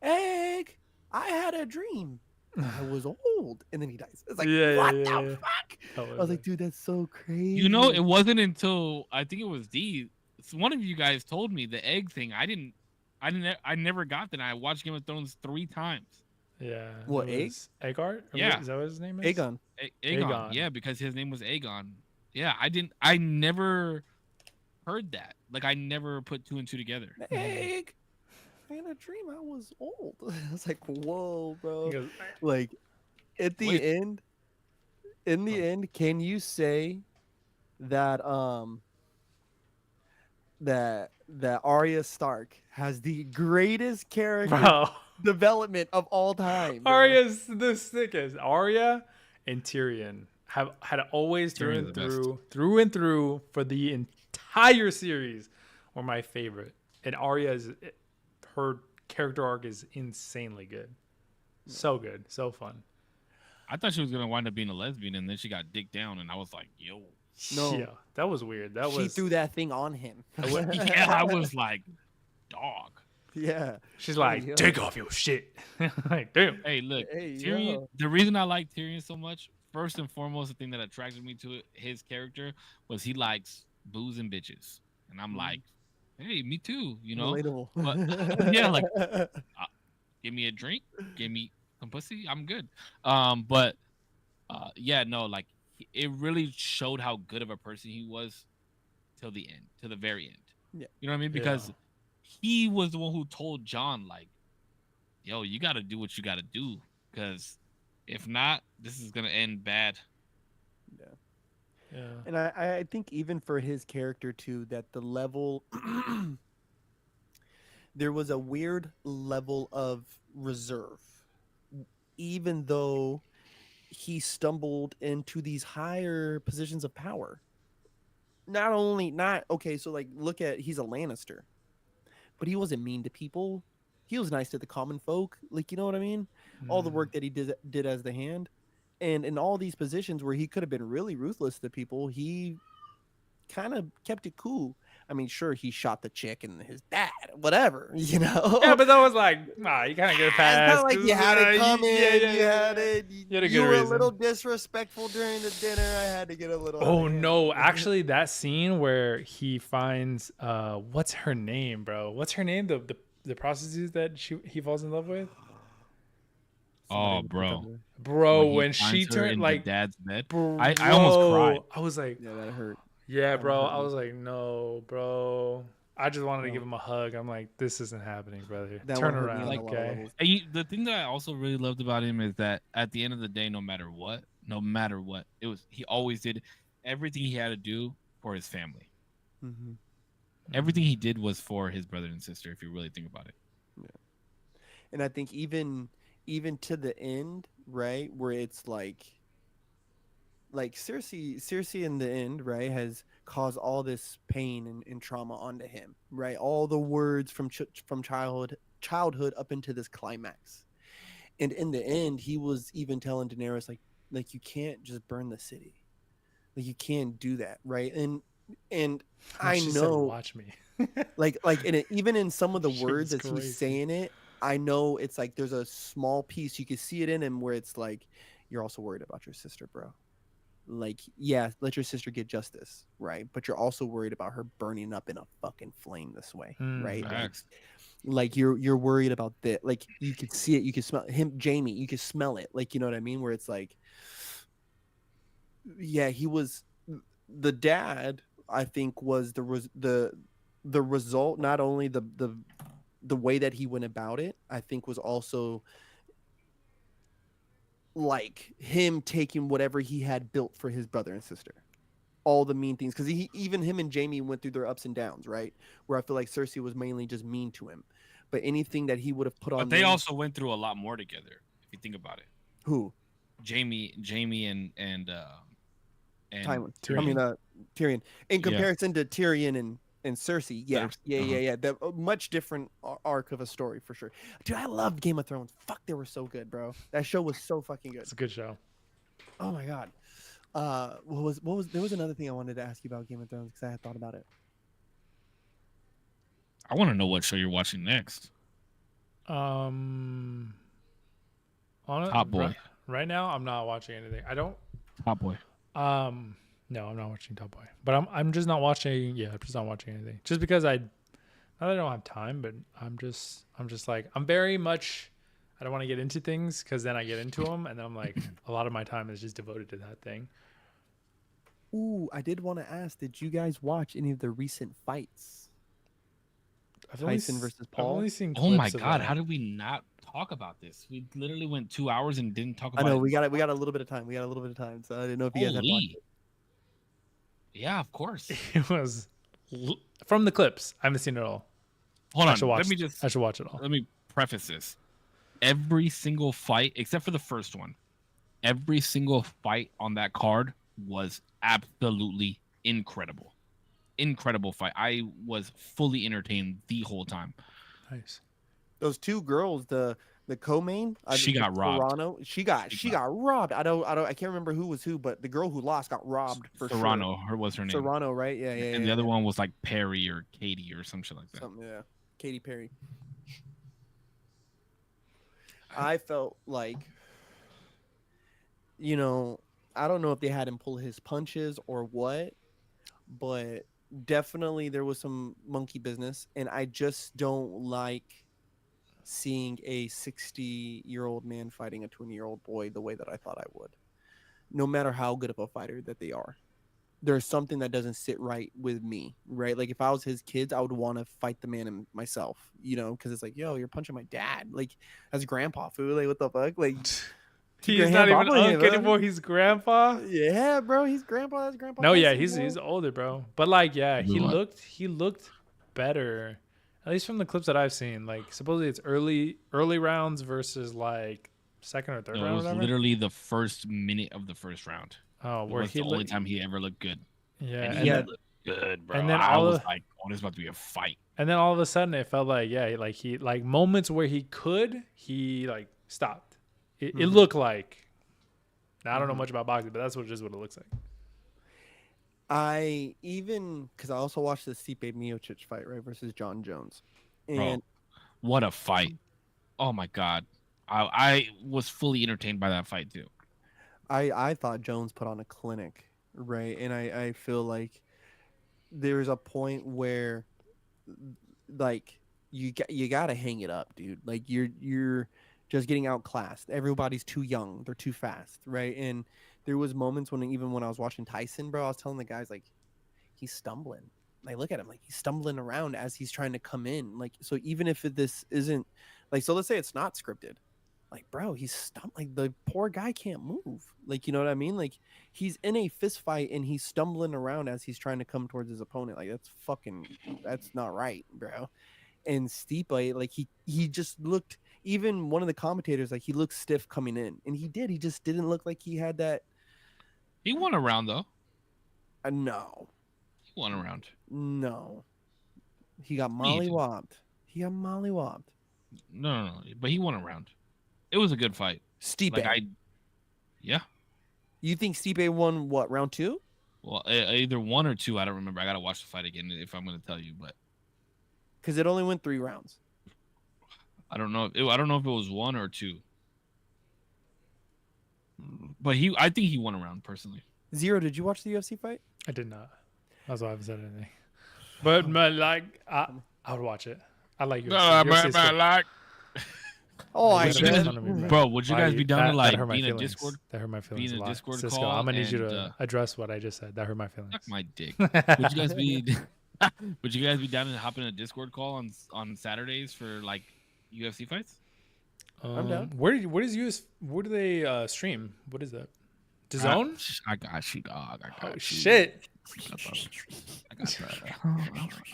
"Egg, I had a dream. I was old," and then he dies. It's like, what the fuck? I was like, dude, that's so crazy. You know, it wasn't until I think it was one of you guys told me the egg thing. I didn't I never got that. I watched Game of Thrones 3 times. Yeah. What, it Egg? was Aegard? Yeah. Is that what his name is? Aegon. Aegon. Aegon. Yeah, because his name was Aegon. Yeah, I never heard that. Like I never put two and two together. Egg. I had a dream I was old. I was like, whoa, He bro. goes, Like at the Wait. end, in the end, can you say that that Arya Stark has the greatest character bro. development of all time? bro? Arya's the sickest. Arya and Tyrion have had always Tyrion's the best. through and through for the entire series were my favorite. And Arya's her character arc is insanely good. So good, so fun. I thought she was gonna wind up being a lesbian, and then she got dicked down, and I was like, "Yo." No. Yeah, that was weird. That She was threw that thing on him. Yeah, I was like, "Dog." Yeah. she's like, yo. take off your shit. Like, damn. Hey, look, Hey, Tyrion. yo. The reason I like Tyrion so much, first and foremost, the thing that attracted me to his character was he likes booze and bitches, and I'm like, "Hey, me too," you know. Relatable. But- yeah, like, give me a drink, give me some pussy, I'm good. But yeah, no, like it really showed how good of a person he was till the end, to the very end. Yeah. You know what I mean? Yeah. Because he was the one who told John, like, "Yo, you got to do what you got to do, because if not, this is gonna end bad." Yeah. And I think even for his character too, that the level there was a weird level of reserve, even though he stumbled into these higher positions of power. Not okay, so like look at he's a Lannister, but he wasn't mean to people. He was nice to the common folk, like you know what I mean. All the work that he did as the hand, and in all these positions where he could have been really ruthless to people, he kind of kept it cool. I mean, sure, he shot the chick and his dad, whatever, you know. Yeah, but that was like, nah, you kind of get a It's pass. not like you had it coming. You had it. You had a You good were a reason. little disrespectful during the dinner. I had to get a little. Oh out of hand. no, actually that scene where he finds what's her name, bro? What's her name? The prostitute that he falls in love with? Oh, Somebody bro. look up Bro, he when she finds her turned in like the dad's bed, bro, I almost cried. I was like, there. Yeah, that hurt. yeah, That bro. hurt I me. was like, no, bro. I just wanted to No. give him a hug. I'm like, this isn't happening, brother. That Turn one hurt me around, on a lot of okay? levels. And the thing that I also really loved about him is that at the end of the day, no matter what, he always did everything he had to do for his family. Mhm. Everything he did was for his brother and sister, if you really think about it. And I think even to the end, right, where it's like Cersei in the end, right, has caused all this pain and trauma onto him, right? All the words from childhood up into this climax, and in the end, he was even telling Daenerys like you can't just burn the city, like you can't do that, right? And I She said, know, watch me. like even in some of the Shit words was as crazy. he's saying it, I know it's like there's a small piece you can see it in him where it's like you're also worried about your sister, bro. Like, yeah, let your sister get justice, right? But you're also worried about her burning up in a fucking flame this way, right? Facts. Like you're worried about that. Like you could see it, you could smell him, Jamie. You could smell it, like you know what I mean. Where it's like, yeah, he was the dad. I think was the result. Not only the way that he went about it, I think was also like him taking whatever he had built for his brother and sister, all the mean things, because even him and Jamie went through their ups and downs, right? Where I feel like Cersei was mainly just mean to him, but anything that he would have put on But they them- also went through a lot more together, if you think about it. who Jamie and Tywin. Tyrion. I mean Tyrion in Yeah. comparison to Tyrion and Cersei. Yeah, Cersei, yeah. The much different arc of a story for sure. Dude, I loved Game of Thrones. Fuck, they were so good, bro. That show was so fucking good. It's a good show. Oh my god. What was there was another thing I wanted to ask you about Game of Thrones because I had thought about it. I want to know what show you're watching next. On it, Top Boy. Right now, I'm not watching anything. I don't. Top Boy. No, I'm not watching Top Boy. But I'm just not watching. Yeah, I'm just not watching anything. Just because Not that I don't have time, but I'm just like I'm very much. I don't want to get into things because then I get into them, and then I'm like, a lot of my time is just devoted to that thing. Ooh, I did want to ask, did you guys watch any of the recent fights? Tyson versus I've Paul? only seen Oh my clips of god, that. how did we not talk about this? We literally went 2 hours and didn't talk I about know it. we got a little bit of time. So I didn't know if you guys had watched Holy. it. Yeah, of course. It was from the clips. I haven't seen it all. Hold I on. should watch. Let I should watch it all. me preface this. Every single fight, except for the first one, every single fight on that card was absolutely incredible. Incredible fight. I was fully entertained the whole time. Nice. Those two girls, the co-main, She got robbed. Serrano, she got robbed. I can't remember who was who, but the girl who lost got robbed for Serrano, sure. her was her name. Serrano, right? Yeah. And the other one was like Perry or Katie or some shit like that. Something, yeah. Katy Perry. I felt like, I don't know if they had him pull his punches or what, but definitely there was some monkey business, and I just don't like seeing a 60-year-old man fighting a 20-year-old boy the way that I thought I would, no matter how good of a fighter that they are. There's something that doesn't sit right with me, right? Like if I was his kids, I would want to fight the man myself, because it's like, yo, you're punching my dad, like as grandpa, fool. Like what the fuck, like He's not even Unc anymore. He's grandpa. Yeah, bro, he's grandpa. That's grandpa. No, yeah, Tyson, he's older, bro. But like, yeah, he What? looked better, at least from the clips that I've seen. Like supposedly it's early rounds versus like second or third No, round. it was or whatever. literally the first minute of the first round. Oh, It where was he the only looked. time he ever looked good. Yeah, And and, he then, looked good, bro. and then I all was the- like, oh, this is about to be a fight. and then all of a sudden it felt like, yeah, like he like moments where he like stopped. It looked like. Now, I don't know much about boxing, but that's what it looks like. Because I also watched the Stipe Miocic fight, right, versus John Jones, and What a fight. Oh my god. I was fully entertained by that fight too. I thought Jones put on a clinic, right? And I feel like there's a point where like you gotta hang it up, dude. Like you're just getting outclassed. Everybody's too young. They're too fast, right? And there was moments even when I was watching Tyson, bro, I was telling the guys like he's stumbling. Like look at him, like he's stumbling around as he's trying to come in. Like so even if this isn't like so let's say it's not scripted. Like, bro, he's like the poor guy can't move. Like, you know what I mean? Like, he's in a fist fight and he's stumbling around as he's trying to come towards his opponent. Like, that's not right, bro. And Stipe, like, he just looked. Even one of the commentators, like, he looked stiff coming in, and he did. He just didn't look like he had that. He won a round though. No, He won a round. no, he got Yeah, he did. mollywopped. He got mollywopped. No. But he won a round. It was a good fight. Stipe, Yeah. you think Stipe won what round 2? Well, either 1 or 2. I don't remember. I gotta watch the fight again if I'm gonna tell you. But Because it only went 3 rounds. I don't know. I don't know if it was 1 or 2. But I think he won a round personally. Zero, did you watch the UFC fight? I did not. That's why I haven't said anything. But like, I would watch it. I like UFC. UFC is cool. like. Oh, I Would you guys- guys- bet. Bro, would you Why guys be down to like hurt my being a feelings. Discord? That hurt my feelings being a a lot. Discord Cisco, call I'm gonna need you and, to address what I just said. That hurt my feelings. Suck my dick. Would you guys be? Would you guys be down to hop in a Discord call on Saturdays for like UFC fights? I'm down. Where do they stream? What is that? DAZN? I got you, dog. I got Oh you. shit! I got that.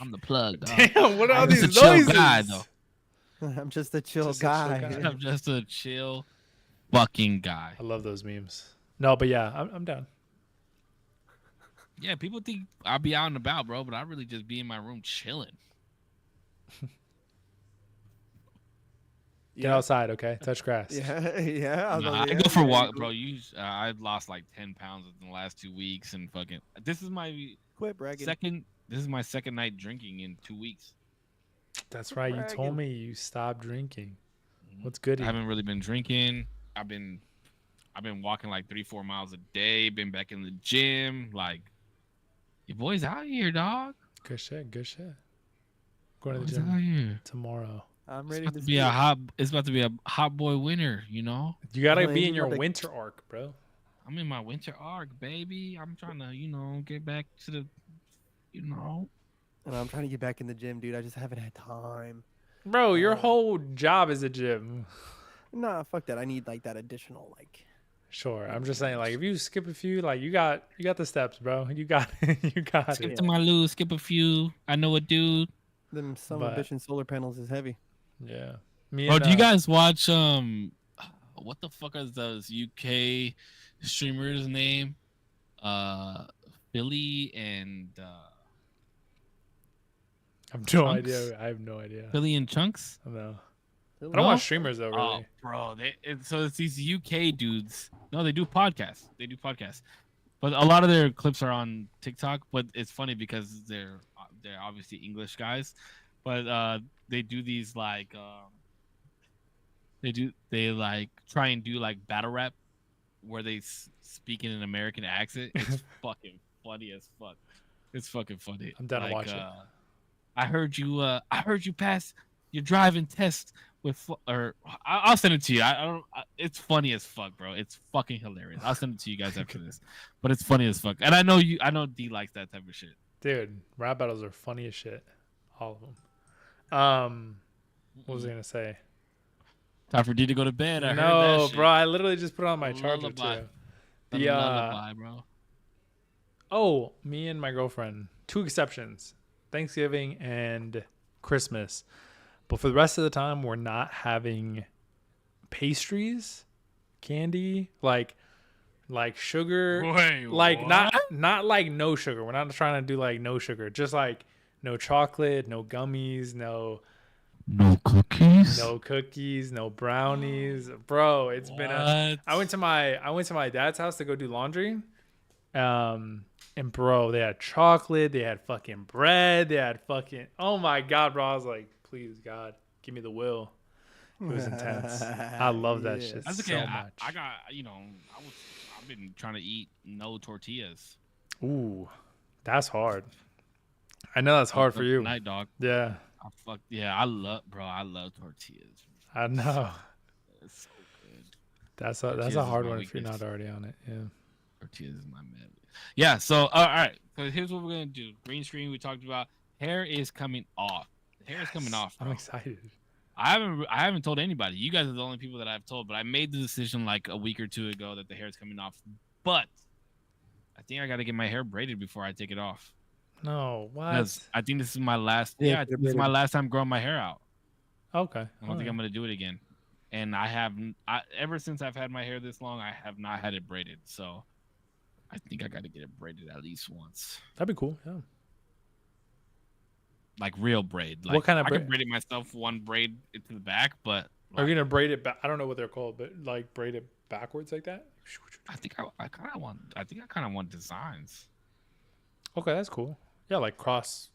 I'm the plug, dog. Damn! What are all I'm just these a chill noises? guy, though. I'm just a chill Just a chill guy. guy. I'm just a chill fucking guy. I love those memes. No, but yeah, I'm down. Yeah, people think I'll be out and about, bro, but I really just be in my room chilling. Get outside, okay? Touch grass. Yeah, yeah. I, was Nah, like, I yeah, go for a yeah, walk, cool. bro. I've lost like 10 pounds in the last 2 weeks, and fucking. This is my Quit bragging. second. This is my second night drinking in 2 weeks. That's right. You Bragging. told me you stopped drinking. What's good? I haven't really been drinking. I've been walking like 3-4 miles a day. Been back in the gym. Like, your boy's out here, dog. Good shit. Good shit. going to the What's gym out here? tomorrow. I'm It's ready about to to be see a it. hot. It's about to be a hot boy winter. You know. You gotta Man, be you in your gotta- winter arc, bro. I'm in my winter arc, baby. I'm trying to, get back to the, And I'm trying to get back in the gym, dude. I just haven't had time. Bro, your Uh, whole job is a gym. Nah, fuck that. I need like that additional like. Sure, I'm just saying, like, if you skip a few, like, you got the steps, bro. You got you got skip it. to my loo, skip a few. I know a dude. Them some But- bitchin' solar panels is heavy. Yeah. Me Bro, and do you guys watch what the fuck is those UK streamers name? Philly and I have no Chunks? idea. I have no idea. Philly and Chunks. No. I No? don't watch streamers though, really. Oh, bro, so it's these UK dudes. No, they do podcasts. But a lot of their clips are on TikTok. But it's funny because they're obviously English guys, but they do these like they like try and do like battle rap where they speak in an American accent. It's fucking funny as fuck. It's fucking funny. I'm down to watch it. I heard you pass your driving test with, I'll send it to you. I don't. It's funny as fuck, bro. It's fucking hilarious. I'll send it to you guys after this, but it's funny as fuck. And I know D likes that type of shit. Dude, rap battles are funny as shit. All of them. What was I gonna say? Time for D to go to bed. I heard that No, shit. bro. I literally just put it on my charger Lullaby. too. The The lullaby, bro. oh, me and my girlfriend. 2 exceptions: Thanksgiving and Christmas. But for the rest of the time, we're not having pastries, candy, like sugar. Wait, Like what? not like no sugar. We're not trying to do like no sugar. Just like no chocolate, no gummies, no cookies, no brownies. Bro, it's been a I went to my dad's house to go do laundry. And bro, they had chocolate, they had fucking bread, they had fucking, oh my god, bro. I was like, please God, give me the will. It was intense. I love that shit That's so okay. much. I got, I've been trying to eat no tortillas. Ooh, that's hard. I know that's hard for you. Night dog. Yeah, I love tortillas. I know. It's so good. That's Tortillas a is hard my one if you're weakness. not already on it. Yeah. Tortillas is my man. Yeah. So all right. So here's what we're gonna do. Green screen. We talked about. Hair is coming off. The hair is coming off. I'm Bro. excited. I haven't told anybody. You guys are the only people that I've told. But I made the decision like a week or two ago that the hair is coming off. But I think I got to get my hair braided before I take it off. No, what? Because I think this is my last. Yeah, Yeah, I think this is my braided. last time growing my hair out. Okay. I don't think I'm gonna do it again. And ever since I've had my hair this long, I have not had it braided. So I think I got to get it braided at least once, That'd be cool. Yeah. like real braid. Like, What kind of I braid? can braid it myself, one braid into the back, but Are you gonna braid it back? I don't know what they're called, but like braid it backwards like that. I think I kind of want designs. Okay, that's cool. Yeah, like cross.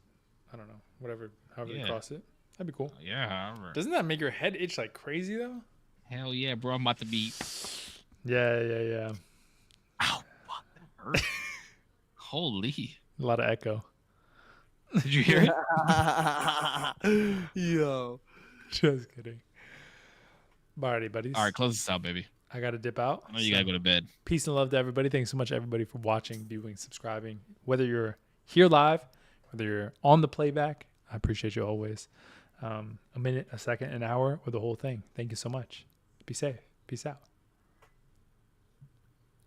I don't know, whatever, however they Yeah. cross it. That'd be cool. Yeah. However. Doesn't that make your head itch like crazy though? Hell yeah, bro! I'm about to be. Yeah. Ow! Fuck, that hurt. Holy! A lot of echo. Did you hear it? Yo. Just kidding. Alrighty, buddies. All right, close this out, baby. I gotta dip out. I know you gotta go to bed. Peace and love to everybody. Thanks so much, everybody, for watching, viewing, subscribing. Whether you're here live, whether you're on the playback, I appreciate you always. A minute, a second, an hour, or the whole thing. Thank you so much. Be safe. Peace out.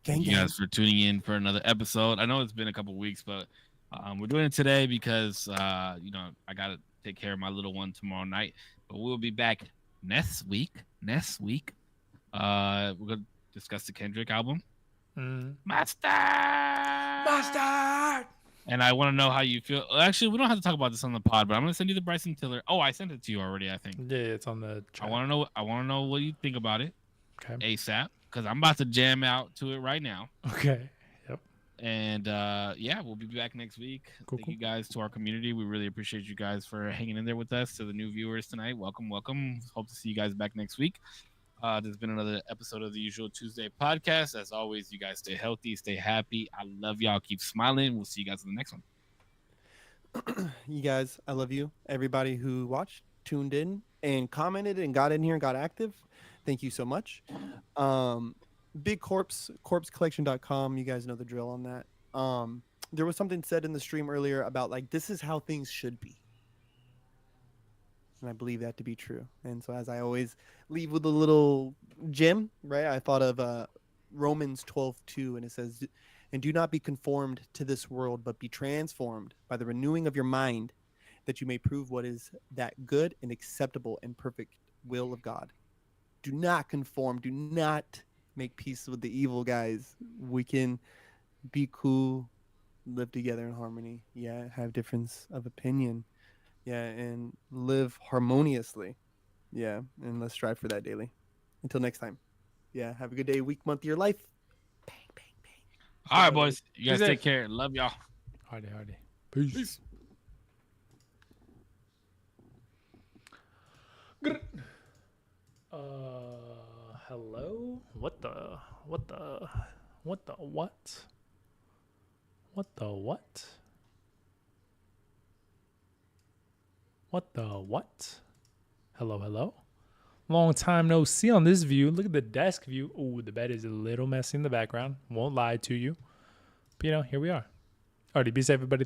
Thank you guys for tuning in for another episode. I know it's been a couple weeks, but we're doing it today because I gotta take care of my little one tomorrow night. But we'll be back next week. We're gonna discuss the Kendrick album. Master. And I want to know how you feel. Actually, we don't have to talk about this on the pod, but I'm gonna send you the Bryson Tiller. Oh, I sent it to you already, I think. Yeah, it's on the chat. I want to know what you think about it Okay. ASAP, because I'm about to jam out to it right now. Okay. Yep. And we'll be back next week. Cool, Thank cool. you guys to our community. We really appreciate you guys for hanging in there with us. To the new viewers tonight, welcome. Hope to see you guys back next week. There's been another episode of the Usual Tuesday podcast. As always, you guys stay healthy, stay happy. I love y'all. Keep smiling. We'll see you guys in the next one. You guys, I love you. Everybody who watched, tuned in, and commented and got in here and got active, thank you so much. Big Corpse, corpsecollection.com. You guys know the drill on that. There was something said in the stream earlier about like this is how things should be. And I believe that to be true. And so as I always leave with a little gem, right? I thought of Romans 12:2, and it says, "And do not be conformed to this world, but be transformed by the renewing of your mind, that you may prove what is that good and acceptable and perfect will of God." Do not conform. Do not make peace with the evil, guys. We can be cool, live together in harmony. Yeah, have difference of opinion. Yeah, and live harmoniously. Yeah, and let's strive for that daily. Until next time. Yeah, have a good day, week, month of your life. Bang, bang, bang. All right, boys. You guys Be take safe. care. Love y'all. Hardy. Peace. Peace. Hello? What the what? What the what? Hello? Long time no see on this view. Look at the desk view. Ooh, the bed is a little messy in the background. Won't lie to you. But here we are. Alrighty, be safe, everybody.